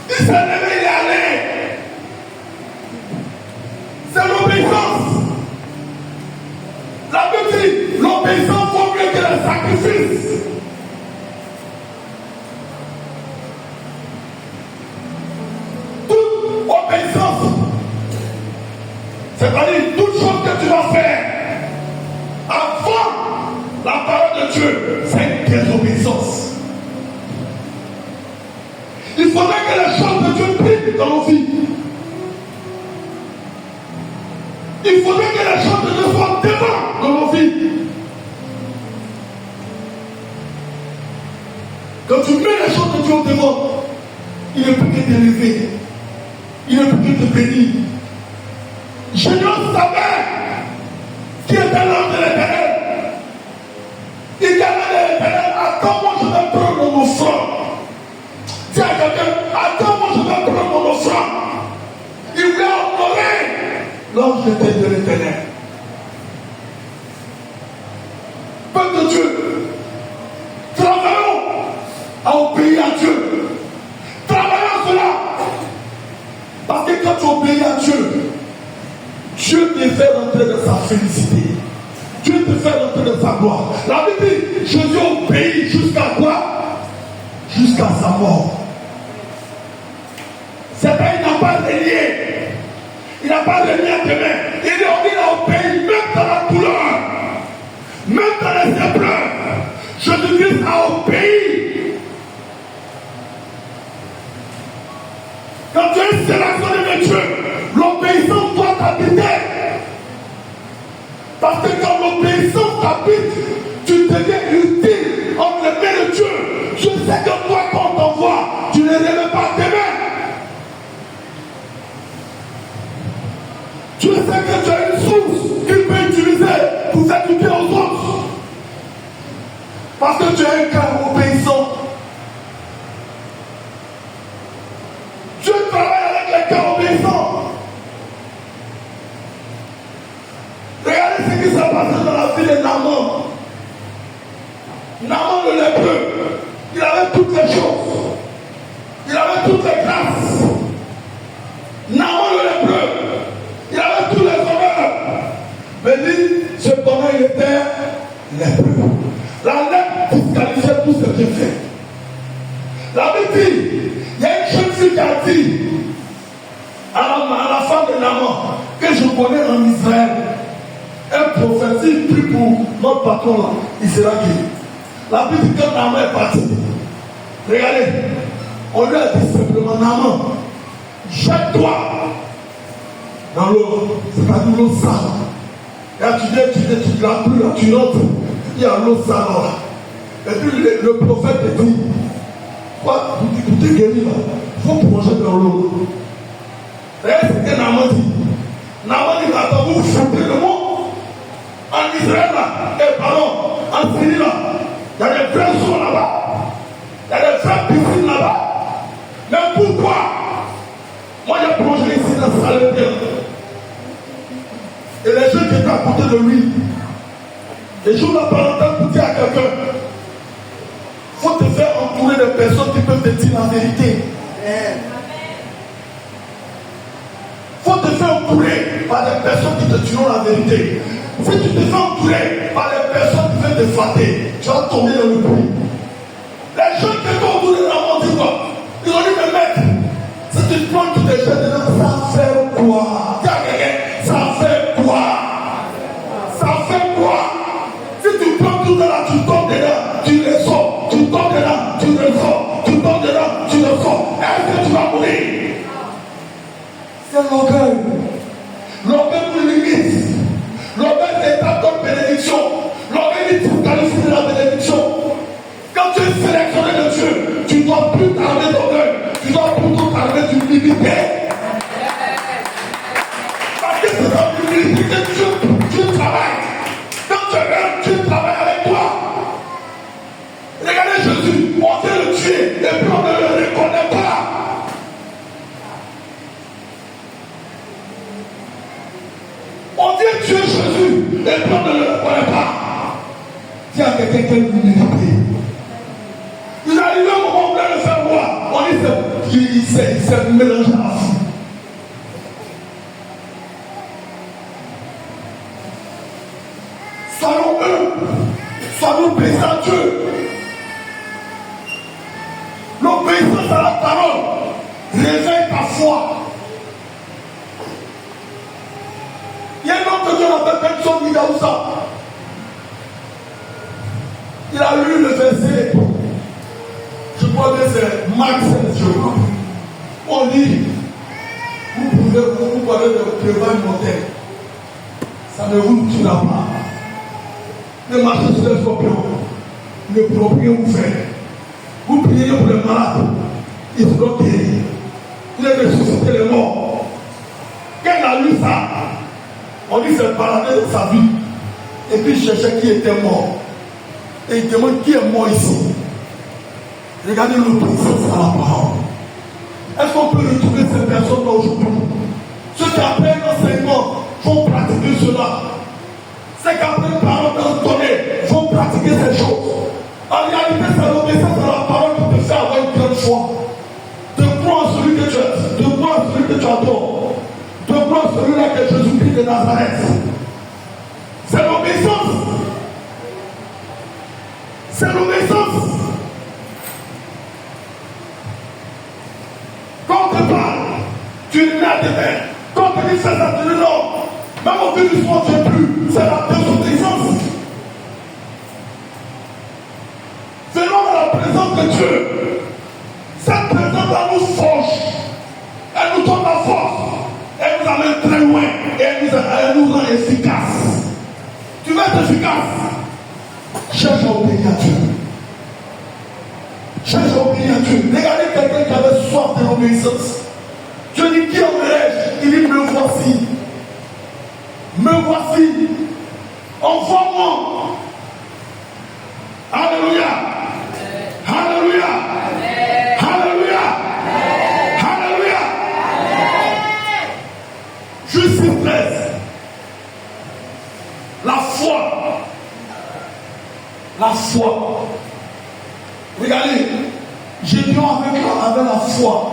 Il s'est levé, il est allé. C'est l'obéissance. La Bible dit, l'obéissance vaut mieux que le sacrifice. Toute obéissance, c'est-à-dire toute chose que tu vas faire, avant de Dieu, c'est une désobéissance. Il faudrait que les choses de Dieu brillent dans nos vies. Il faudrait que les choses de Dieu soient devant dans nos vies. Quand tu mets les choses de Dieu devant, il ne peut que t'élever. Il ne peut que te bénir. Gédéon savait qui était l'homme de l'Éternel. Il disait à l'Éternel, attends-moi, je vais prendre mon offrande. Dis à quelqu'un, attends-moi, je vais prendre mon offrande. Il voulait honorer l'ange de l'Éternel. Peuple de Dieu, travaillons à obéir à Dieu. Travaillons à cela. Parce que quand tu obéis à Dieu, Dieu te fait rentrer dans sa félicité. Dieu te fait rentrer dans sa gloire. La Bible dit, Jésus obéit jusqu'à quoi? Jusqu'à sa mort. C'est pas, il n'a pas renié. Il n'a pas renié à tes mains. Il a obéi même dans la douleur. Même dans les épreuves. Jésus-Christ a obéi. Quand tu es sélectionné de Dieu, l'obéissance doit t'habiter. Parce que quand l'obéissance t'habite, tu deviens utile entre les mains de Dieu. Je sais que toi, quand on t'envoie, tu ne remets pas tes mains. Tu sais que tu as une source qu'il peut utiliser pour faire du bien aux autres. Parce que tu es un cœur obéissant. Dieu travaille avec les cœurs obéissants. Regardez ce qui s'est passé dans la vie de Naaman. Naaman le lépreux, il avait toutes les choses. Il avait toutes les grâces. Naaman le lépreux, il avait tous les honneurs. Mais lui, cependant, il était lépreux. La lèpre disqualifiait tout ce qu'il fait. La Bible dit, il y a une jeune fille qui a dit à la femme de Naaman que je connais en Israël. Un prophète, s'il prie pour notre patron là, il sera guéri. La Bible dit que Naaman est parti. Regardez, on lui a dit simplement, Naaman, jette-toi dans l'eau, c'est-à-dire l'eau sale. Et tu ne l'as plus là, tu rentres, il y a l'eau sale là. Et puis le prophète te dit, quoi, pour te guérir là, il faut plonger dans l'eau. Regardez ce que Naaman dit. Naaman dit, attends, vous foutez le monde. En Israël là, et pardon, en Syrie là, il y a des vrais eaux là-bas. Il y a des vraies piscines là-bas. Mais pourquoi? Moi j'ai plongé ici dans la salle. Et les gens qui étaient à côté de lui, les jours la parenthèse pour dire à quelqu'un, il faut te faire entourer de personnes qui peuvent te dire la vérité. Il faut te faire entourer par des personnes qui te diront la vérité. Si tu te fais entourer par des personnes qui veulent te flatter, tu vas tomber dans le puits. Les gens qui étaient autour de Naaman disent quoi? Ils ont dit, mais mec, si tu prends tous les gens dedans, ça fait quoi? Ça fait quoi? Ça fait quoi? Si tu prends tout là, tu tombes dedans, tu le sors, tu tombes dedans, tu le sors, tu tombes dedans, tu le sors. Est-ce que tu vas mourir? C'est l'orgueil. L'orgueil nous limite. L'orgueil n'est pas comme bénédiction. L'orgueil dit pour qualifier de la bénédiction. Quand tu es sélectionné de Dieu, tu ne dois plus t'armer d'orgueil. Tu dois plutôt t'armer d'humilité. Parce que c'est dans l'humilité que Dieu travaille. Quand tu es Dieu travaille avec toi. Regardez Jésus, on vient le tuer et puis on ne le reconnaît pas. On dit tuer Jésus et puis on ne le reconnaît pas. Dis à quelqu'un qui a une humilité. Il arrive un moment où on voulait le faire voir. On dit qu'il s'est mélangé à la foule. Soyons eux. Soyons obéissants à Dieu. L'obéissance à la parole réveille ta foi. Il y a un homme que Dieu appelle Benson Midaoussa. crois que c'est Marc 16, je crois. On dit, vous pouvez vous parler de prévoir mortel. Ça ne vous tuera pas. Ne marchez sur les scorpions. Ne pourront rien vous faire. Vous priez pour les malades. Ils seront guéris. Vous allez ressusciter les morts. Quand il a lu ça, on dit c'est baladé de sa vie. Et puis il cherchait qui était mort. Et il demande qui est mort ici. Regardez l'obéissance à la parole. Est-ce qu'on peut retrouver ces personnes-là aujourd'hui? Ceux qui après l'enseignement vont pratiquer cela. Ceux qui après une parole donnée vont pratiquer ces choses. En réalité, c'est l'obéissance à la parole qui te fait avoir une grande foi. De croire en celui que tu es, de croire en celui que tu adores, de croire en celui-là que Jésus-Christ de Nazareth. C'est l'obéissance. C'est l'obéissance. Quand on te parle, tu n'es pas de même. Quand on te dit ça, ça te dit non. Même au plus du soir, tu n'es plus. C'est la désobéissance. Venons dans la présence de Dieu. Cette présence-là nous forge. Elle nous donne la force. Elle nous amène très loin. Et elle nous rend efficaces. Tu veux être efficace? Cherche à obéir à Dieu. Cherche à obéir à Dieu. Regardez quelqu'un qui avait soif de l'obéissance. Dieu dit, qui enverrai-je? Il dit, me voici. Me voici. Envoie-moi. Alléluia. Alléluia. Alléluia. Alléluia. Justice 13. La foi. La foi. Regardez, Gédéon avait la foi.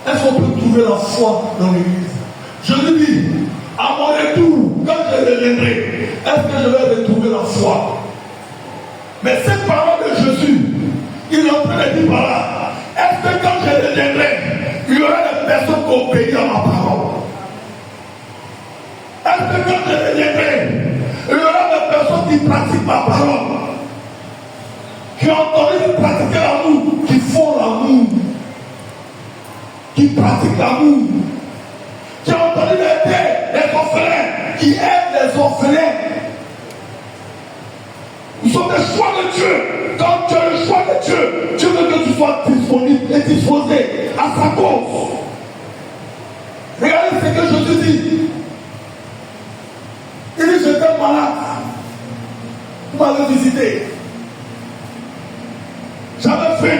Est-ce qu'on peut trouver la foi dans l'église? Je lui dis, à mon retour, quand je reviendrai, est-ce que je vais retrouver la foi? Mais cette parole de Jésus, il est en train de dire par là, est-ce que quand je reviendrai, il y aura des personnes qui obéissent à ma parole? Est-ce que quand je reviendrai, il y aura des personnes qui pratiquent ma parole? Qui ont entendu de pratiquer l'amour, qui font l'amour, qui pratiquent l'amour, qui ont entendu d'aider les orphelins, qui aident les orphelins. Nous sommes des choix de Dieu. Quand tu es le choix de Dieu, Dieu veut que tu sois disponible et disposé à sa cause. Regardez ce que Jésus dit. Il dit, j'étais malade. Vous m'avez visité. J'avais faim,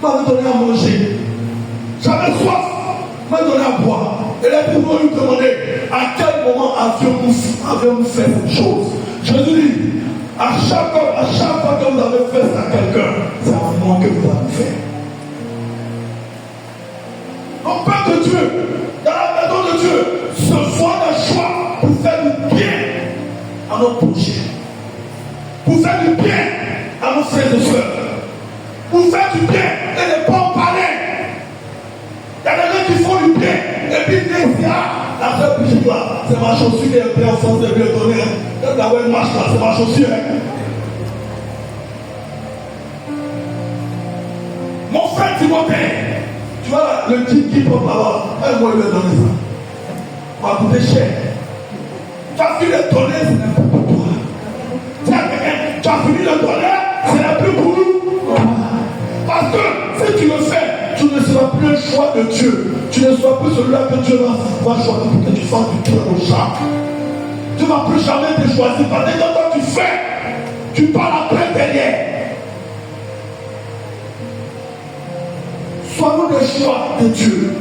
vous m'avez donné à manger. J'avais soif, vous m'avez donné à boire. Et les people lui demandaient à quel moment avions-nous fait cette chose. Je lui dis, à chaque fois que vous avez fait ça à quelqu'un, c'est à moi que vous avez fait. Donc, Père de Dieu, dans la maison de Dieu, ce soit le choix pour faire du bien à nos prochains, pour faire du bien à nos frères et sœurs. Pour faire du bien et ne pas en parler. Il y a des gens qui font du bien et puis ils disent, ah, la frère Brigitte là, c'est ma chaussure qui est bien ensemble, c'est bien donné. Quand la web marche là, c'est ma chaussure. Mon frère Timothée, tu vois le kit qui porte là-bas, moi il lui a donné ça. Ça va coûter cher. Tu as fini de donner, ce n'est pas pour toi. Tu as fini de donner, ce n'est plus pour nous. Parce que si tu le fais, tu ne seras plus un choix de Dieu. Tu ne seras plus celui-là que Dieu va choisir pour que tu fasses du bien aux gens. Tu ne vas plus jamais te choisir. Parce que quand tu fais, tu parles après derrière. Sois-nous le choix de Dieu.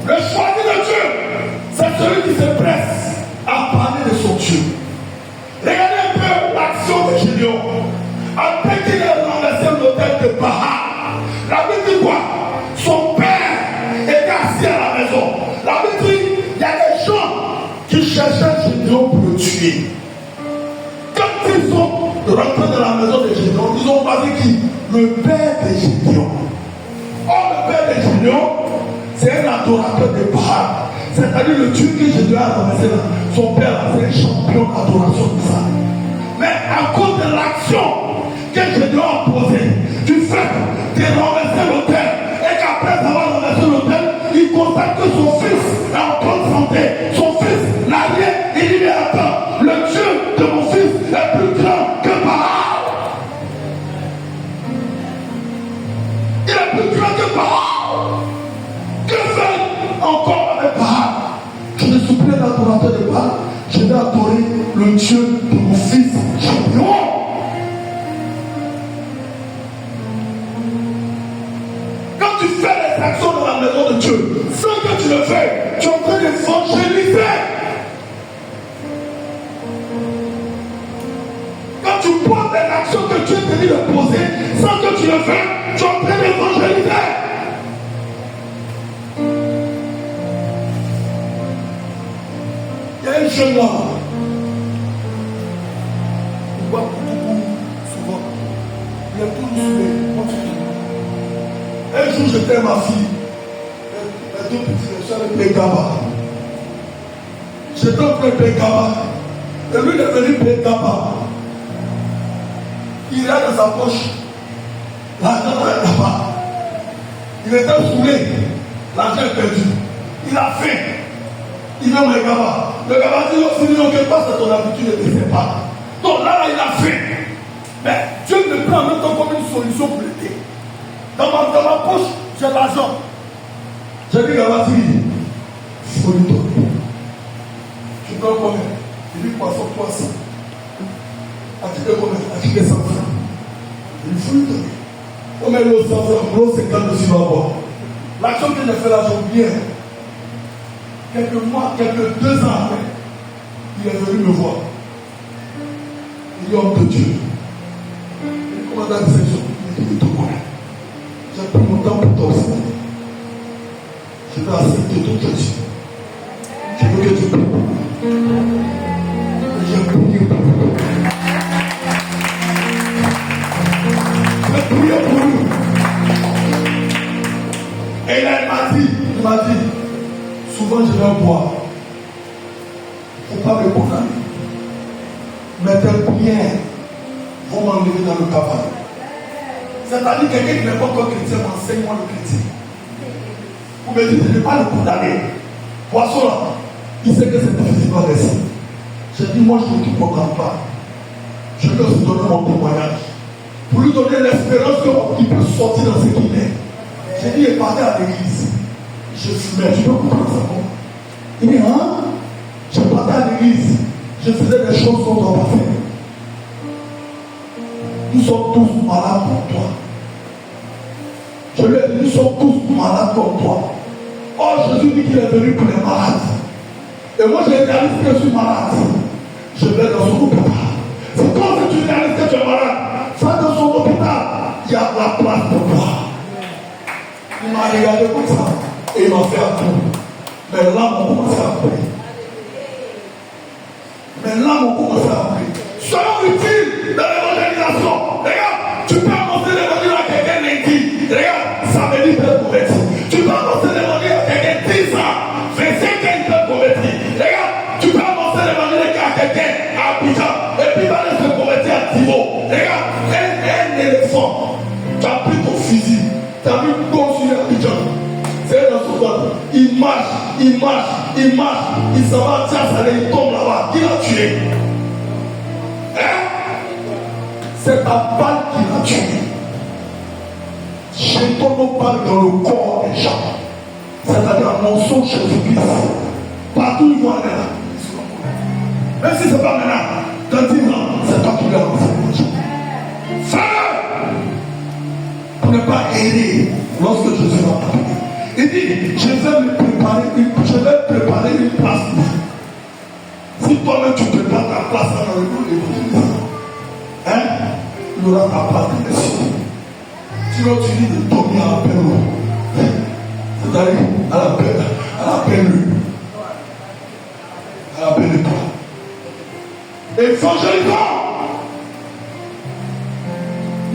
Le choix de Dieu, c'est celui qui se presse à parler de son Dieu. Regardez un peu l'action de Gédéon. Après qu'il ait renversé l'autel de Baal, la Bible dit quoi? Son père était assis à la maison. La Bible dit, il y a des gens qui cherchaient Gédéon pour le tuer. Quand ils sont rentrés dans la maison de Gédéon, ils ont croisé qui? Le père de Gédéon. Or, le père de Gédéon, c'est un adorateur de Baal. C'est-à-dire le Dieu que Gédéon a renversé là. Son père, c'est un champion d'adoration de ça. Mais à cause de l'action que que Baal. Que fait encore avec Baal? Je ne suis plus un adorateur de Baal. Je vais adorer le Dieu de mon fils Gédéon. Quand tu fais les actions dans la maison de Dieu, sans que tu le fais, tu es en train d'évangéliser. Quand tu poses des actions que Dieu te dit de poser, sans que tu le fais, tu es en train d'évangéliser. Il y a un jeune là. Il voit beaucoup souvent. Il est tout saoulé. Un jour, j'étais ma fille. Les deux petits soeurs avec les gabas. J'étais en train de payer gabas. Et lui, il est venu payer gabas. Il a dans sa poche l'argent dans le gabas. Il était saoulé. L'argent est perdu. Il a faim. Il veut le gabas. Le gabas dit aussi, non, quelque part, c'est ton habitude de te séparer. Donc là, il a faim. Mais Dieu me prend en même temps comme une solution pour l'aider. Dans ma poche, j'ai l'argent. J'ai dit, gabas, il faut lui donner. Tu prends combien? Il dit, poisson. Acheter combien? Acheter 100 francs. Il faut lui donner. On met l'eau 100 francs, l'eau 50 aussi va boire. L'action que j'ai fait là, j'ai oublié. Quelques mois, quelques 2 ans après, il est venu me voir. Il dit, homme de Dieu. Il commande à cette chose. Il dit, j'ai pris mon temps pour t'observer. Je vais accepter ton Dieu. Je veux que tu pries. J'ai prié pour lui. J'ai prié pour lui. Et là, il m'a dit, souvent je vais boire. Il ne faut pas me condamner. Mais tes prières vont m'enlever dans le cavale. C'est-à-dire que quelqu'un qui n'est pas encore chrétien m'enseigne-moi le chrétien. Vous me dites, je ne vais pas le condamner. Poisson là, il sait que c'est difficile à laisser. J'ai dit, moi je ne te condamne pas. Je vais aussi donner mon témoignage. Pour lui donner l'espérance qu'il peut sortir dans ce qu'il est. J'ai dit, il partait à l'église. Je fumais, tu peux comprendre ça comment? Il dit, hein? Je partais à l'église. Je faisais des choses qu'on ne doit pas faire. Nous sommes tous malades comme toi. Je lui ai dit, nous sommes tous malades comme toi. Oh, Jésus dit qu'il est venu pour les malades. Et moi, j'ai réalisé que je suis malade. Je vais dans son hôpital. C'est toi que tu réalises que tu es malade. Va dans son hôpital. Il y a la place pour toi. Il m'a regardé comme ça. Et il m'a fait un tour. Mais là, on commence à prier. Soyons utiles dans l'évangélisation. Regarde, tu peux annoncer l'évangile à quelqu'un lundi. Regarde, samedi peut être converti. Tu peux annoncer l'évangile à quelqu'un 10 ans. 25 ans, il peut être converti. Regarde, tu peux annoncer l'évangile à quelqu'un à Abidjan. Et puis il va se convertir à Timo. Regarde, un éléphant. Tu as pris ton fusil. Tu as mis construire Abidjan. C'est dans son temps. Il marche. Il s'en va, il tombe là-bas. Il a tué. C'est ta balle qui l'a tué. J'ai ton balle dans le corps des gens. C'est-à-dire un mensonge Jésus-Christ. Partout où ils vont aller là. Même si ce n'est pas maintenant, dans 10 ans, c'est toi qui l'as lancé. Frère, pour ne pas errer lorsque Jésus va parler. Il dit, je vais préparer une place pour vous. Si toi-même tu prépares ta place dans le monde d'évangélisation, il y aura ta place de mission. Sinon tu dis de dormir à la peine. C'est-à-dire à la peine. À la peine de toi. Évangélisons.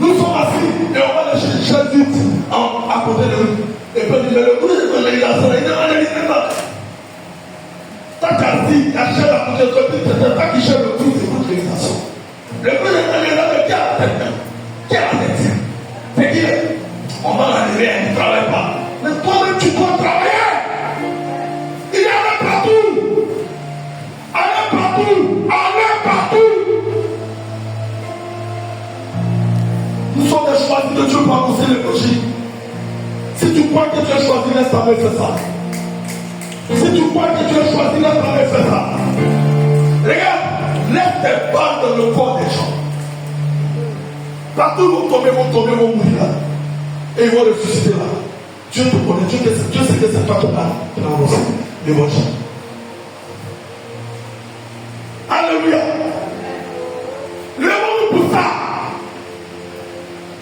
Nous sommes assis et on va aller chercher Jésus à côté de nous. Et puis il dit, mais le coup de l'évangélisation, il n'est pas. Tant qu'assis, il achète à côté de toi, c'est toi qui cherche le coup de l'évangélisation. Le coup de l'évangélisation, qui a la tête? Qui a la tête? C'est qui? On va l'arriver, il ne travaille pas. Mais toi-même, tu dois travailler. Il y en a partout. Allez partout. Nous sommes des choisis de Dieu pour annoncer l'évangile. Si tu crois que tu as choisi, laisse ta main faire ça. Si tu crois que tu as choisi, laisse ta main faire ça. Regarde, laisse tes balles dans le corps des gens. Partout où vont tomber, vont mourir là. Et ils vont ressusciter là. Dieu te connaît, Dieu sait que c'est toi qui as annoncé l'évangile. Alléluia. Levons-nous pour ça.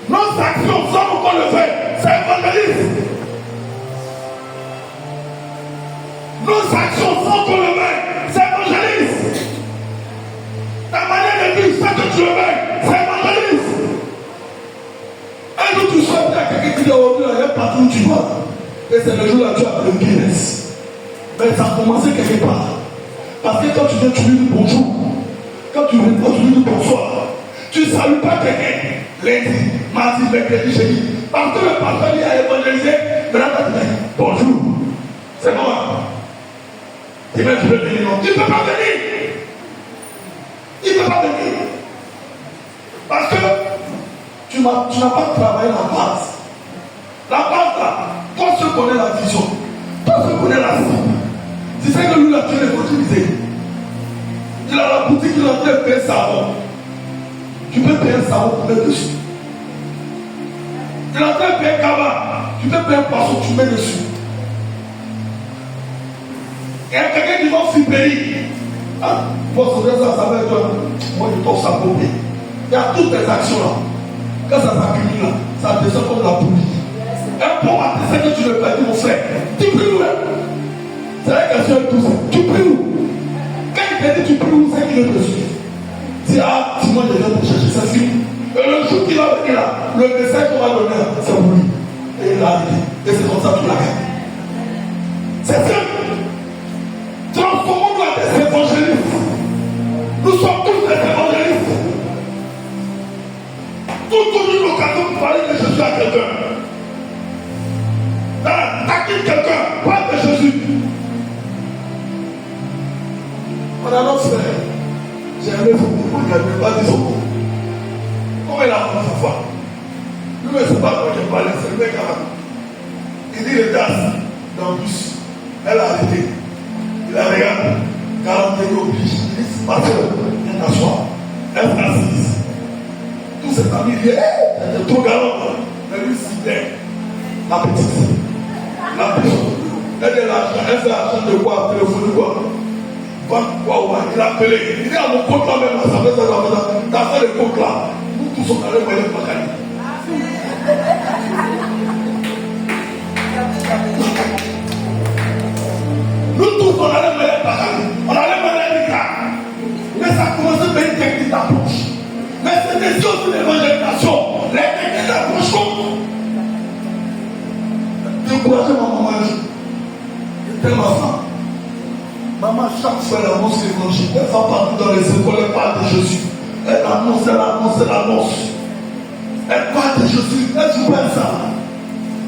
Nos actions, sans qu'on le fait, c'est évangélisme. Nos actions, sans qu'on le veuille, c'est évangélisme. Ta manière de vivre, sans que tu le veuilles, c'est évangélisme. Un jour, tu souhaites à quelqu'un qui dit aujourd'hui, il y a partout où tu vas. Et c'est le jour là où tu as le Guinness. Mais ça a commencé quelque part. Parce que quand tu viens, tu lui dis bonjour. Quand tu viens, tu lui dis bonsoir. Tu ne salues pas quelqu'un. Lundi, mardi, mercredi, jeudi. Parce que le pasteur lui a évangélisé. Maintenant, tu dis bonjour. C'est bon. Demain, tu veux venir. Non, il ne peut pas venir. Il ne peut pas venir. Parce que tu n'as pas travaillé la base. La base là, toi tu connais la vision. Toi tu connais la cible. Tu sais que lui là, tu l'as utilisé. Il a la boutique, il a fait payer un savon. Tu peux payer un savon pour mettre dessus. Il a fait payer un cabas. Tu peux payer un poisson, tu mets dessus. Il y a quelqu'un qui va s'y payer. Ah, pour se dire ça, ça va être moi je trouve ça pour payer. Il y a toutes tes actions là. Quand ça s'accumule là, ça descend comme la poulie. Un bon matin, c'est que tu le payes, mon frère. Tu pries où? C'est la question de tout ça. Tu pries où? Quand il te dit tu pries où, c'est qu'il est dessus. Dis, ah, dis-moi, je viens te chercher, c'est fini. Et le jour qu'il va venir là, le message qu'on va donner, c'est pour lui. Et il a arrêté. Et c'est comme ça que tu l'arrêtes. C'est simple. Transformons-nous en des évangélistes. Nous sommes tous des évangélistes. Toujours une occasion pour parler de Jésus à quelqu'un. T'inquiète quelqu'un, parle de Jésus. On annonce, j'ai aimé son coup, il n'avait pas dit son coup. Comment il a commencé à faire? Lui, mais c'est pas moi qui ai parlé, c'est le mec qui il dit il était assis dans le bus. Elle a arrêté. Il a regardé. 40 minutes oblige. Il dit c'est pas ça, viens t'asseoir. Elle s'est assise. Tous ses amis viennent, elle était trop galante. Mais lui, c'était la petite. La petite. Elle est là, elle fait l'argent de quoi, téléphone de quoi. Il a appelé. Il dit à mon compte là même, ça fait ça, t'as fait le compte là. Nous tous on allait voir les Bakani. Nous tous on allait voir les Bakani. On allait voir les Nika. Mais ça a commencé par une technique d'approche. Mais c'était surtout l'évangélisation. Les techniques d'approche comme. J'ai encouragé ma maman un jour. J'étais ma femme. Maman, chaque fois, elle annonce l'évangile. Elle va partout dans les écoles, elle parle de Jésus. Elle annonce, elle annonce, elle annonce. Elle parle de Jésus. Elle joue pas ça.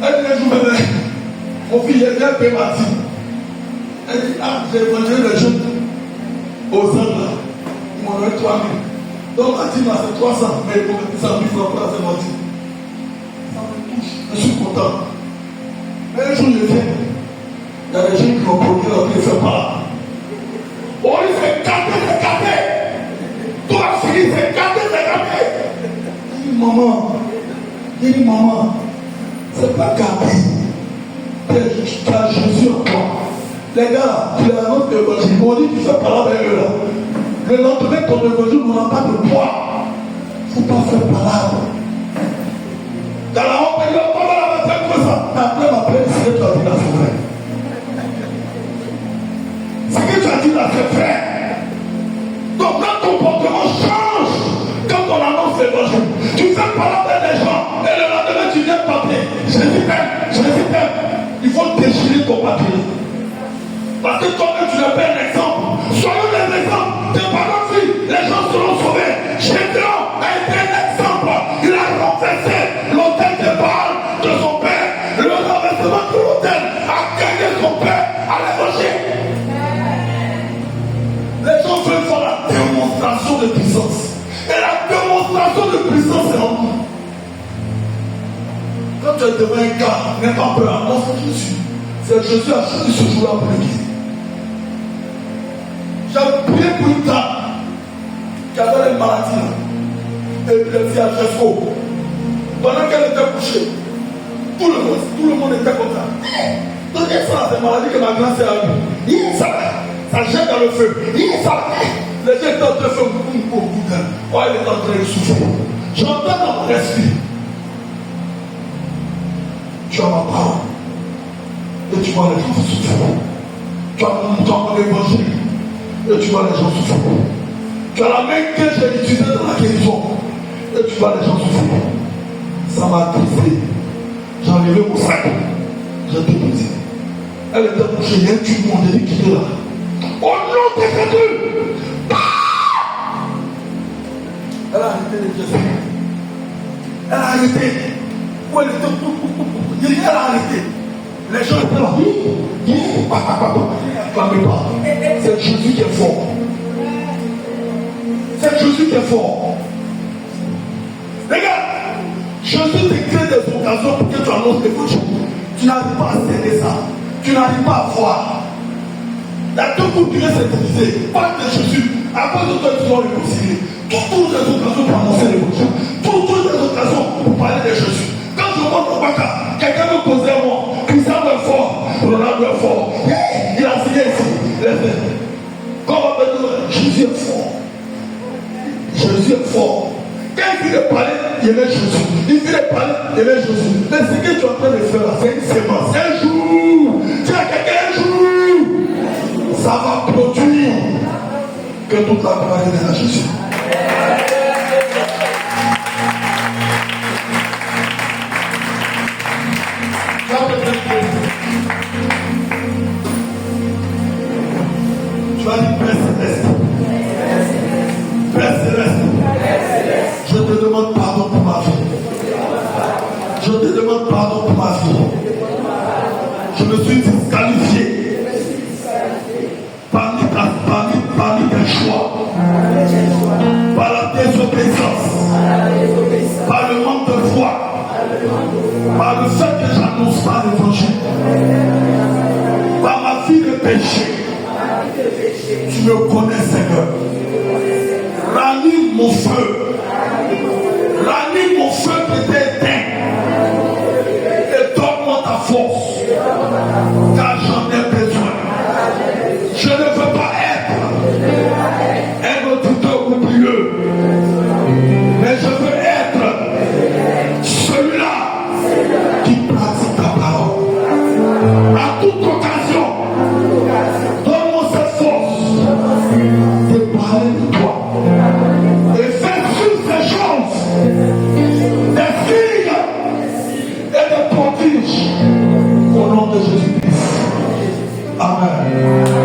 Elle dit, joue bébé. Mon fils, elle vient payer ma dîme. Elle dit, ah, j'ai évangélisé les jeunes aux Andes là. Ils m'ont donné 3 000. Donc, ma dîme là, c'est 300. Mais ils m'ont mis 100 000 francs pour la faire ma dîme. Ça me touche. Je suis content. Mais un jour, je viens. Il y a des gens qui ont promis leur vie, c'est pas. Oh, il s'est gâté, c'est gâté. Toi, Siri, c'est gâté, c'est gâté. Il dit, maman, c'est pas gâté. Tu as Jésus en toi. Les gars, tu as un autre évangile. On dit, tu fais parler avec eux là. Le lendemain, ton évangile n'aura pas de poids. Il ne faut pas faire parler. Dans la honte, il n'y a pas de faire comme ça. Après, ma plaie, c'est que tu as dit là, c'est vrai. Ce que tu as dit là, c'est vrai. Donc, notre comportement change quand on annonce l'évangile. Tu fais parler avec les gens et le lendemain, tu viens papier. Jésus t'aime. Il faut déchirer ton papier. Parce que toi-même, tu n'es pas un exemple. Soyons des exemples. Tes parents, les gens seront sauvés. Gédéon a été un exemple. Il a renversé l'autel de Baal de son père. Le renversement de l'autel a gagné son père à l'évangile. Les gens veulent faire la démonstration de puissance. Et la démonstration de puissance est en nous. Quand tu es devant un gars, n'aie pas peur. Non, c'est Jésus. C'est Jésus a choisi ce jour-là pour l'église. J'ai prié pour une dame qui avait des maladies. Et puis elle dit à Jesco, pendant qu'elle était couchée, tout le monde était content. Donnez ça à ces maladies que ma grand-sœur a eu. Ça jette dans le feu. Les gens étaient en train de faire beaucoup d'elle. Oh, elle est en train de souffrir. J'entends dans mon esprit. Tu as ma parole. Et tu vois les gens souffrir. Tu as mon évangile. Et tu vois les gens souffrir. Tu as la main que j'ai utilisée dans la guérison. Et tu vois les gens souffrir. Ça m'a attristé. J'ai enlevé mon sac. J'ai déposé. Elle était couchée. Il y a un tube monté qui était là. Au nom de Jésus. Elle a arrêté de Jésus. Elle a arrêté. Où elle était. Elle a arrêté. Les gens étaient là. C'est Jésus qui est fort. C'est Jésus qui est fort. Regarde, Jésus te crée des occasions pour que tu annonces quelque chose. Tu n'arrives pas à céder ça. Tu n'arrives pas à voir. Il y a deux coups qui viennent s'utiliser. Parle de Jésus. À cause de toi, tu dois réconcilier. Toutes les occasions pour annoncer l'évangile. Toutes les occasions pour parler de Jésus. Quand je monte au Baka, quelqu'un me posait à moi. Cristiano est fort. Ronaldo est fort. Il a signé ici. Quand on va dire Jésus est fort. Jésus est fort. Quand il finit de parler, il aimait Jésus. Il finit de parler, il aimait Jésus. Mais ce que tu es en train de faire là, c'est une sémence. Un jour, tu as quelqu'un un jour, ça va produire que toute la gloire est à Jésus. Tu vas dire Père Céleste. Père Céleste. Je te demande pardon pour ma vie. Je te demande pardon pour ma vie. Je me suis disqualifié parmi tes choix, par la désobéissance, par le manque de foi, par le fait que j'annonce pas l'évangile, par ma vie de péché. Tu me connais, Seigneur. Ranime mon feu. Ranime mon feu qui était éteint. Et donne-moi ta force. Car j'en ai besoin. Je ne veux pas être un auditeur oublieux. Mais je veux être celui-là qui pratique ta parole. À toute occasion, donne-moi cette force de parler de toi. Et faire sur ces choses des signes et des prodiges au nom de Jésus-Christ. Amen.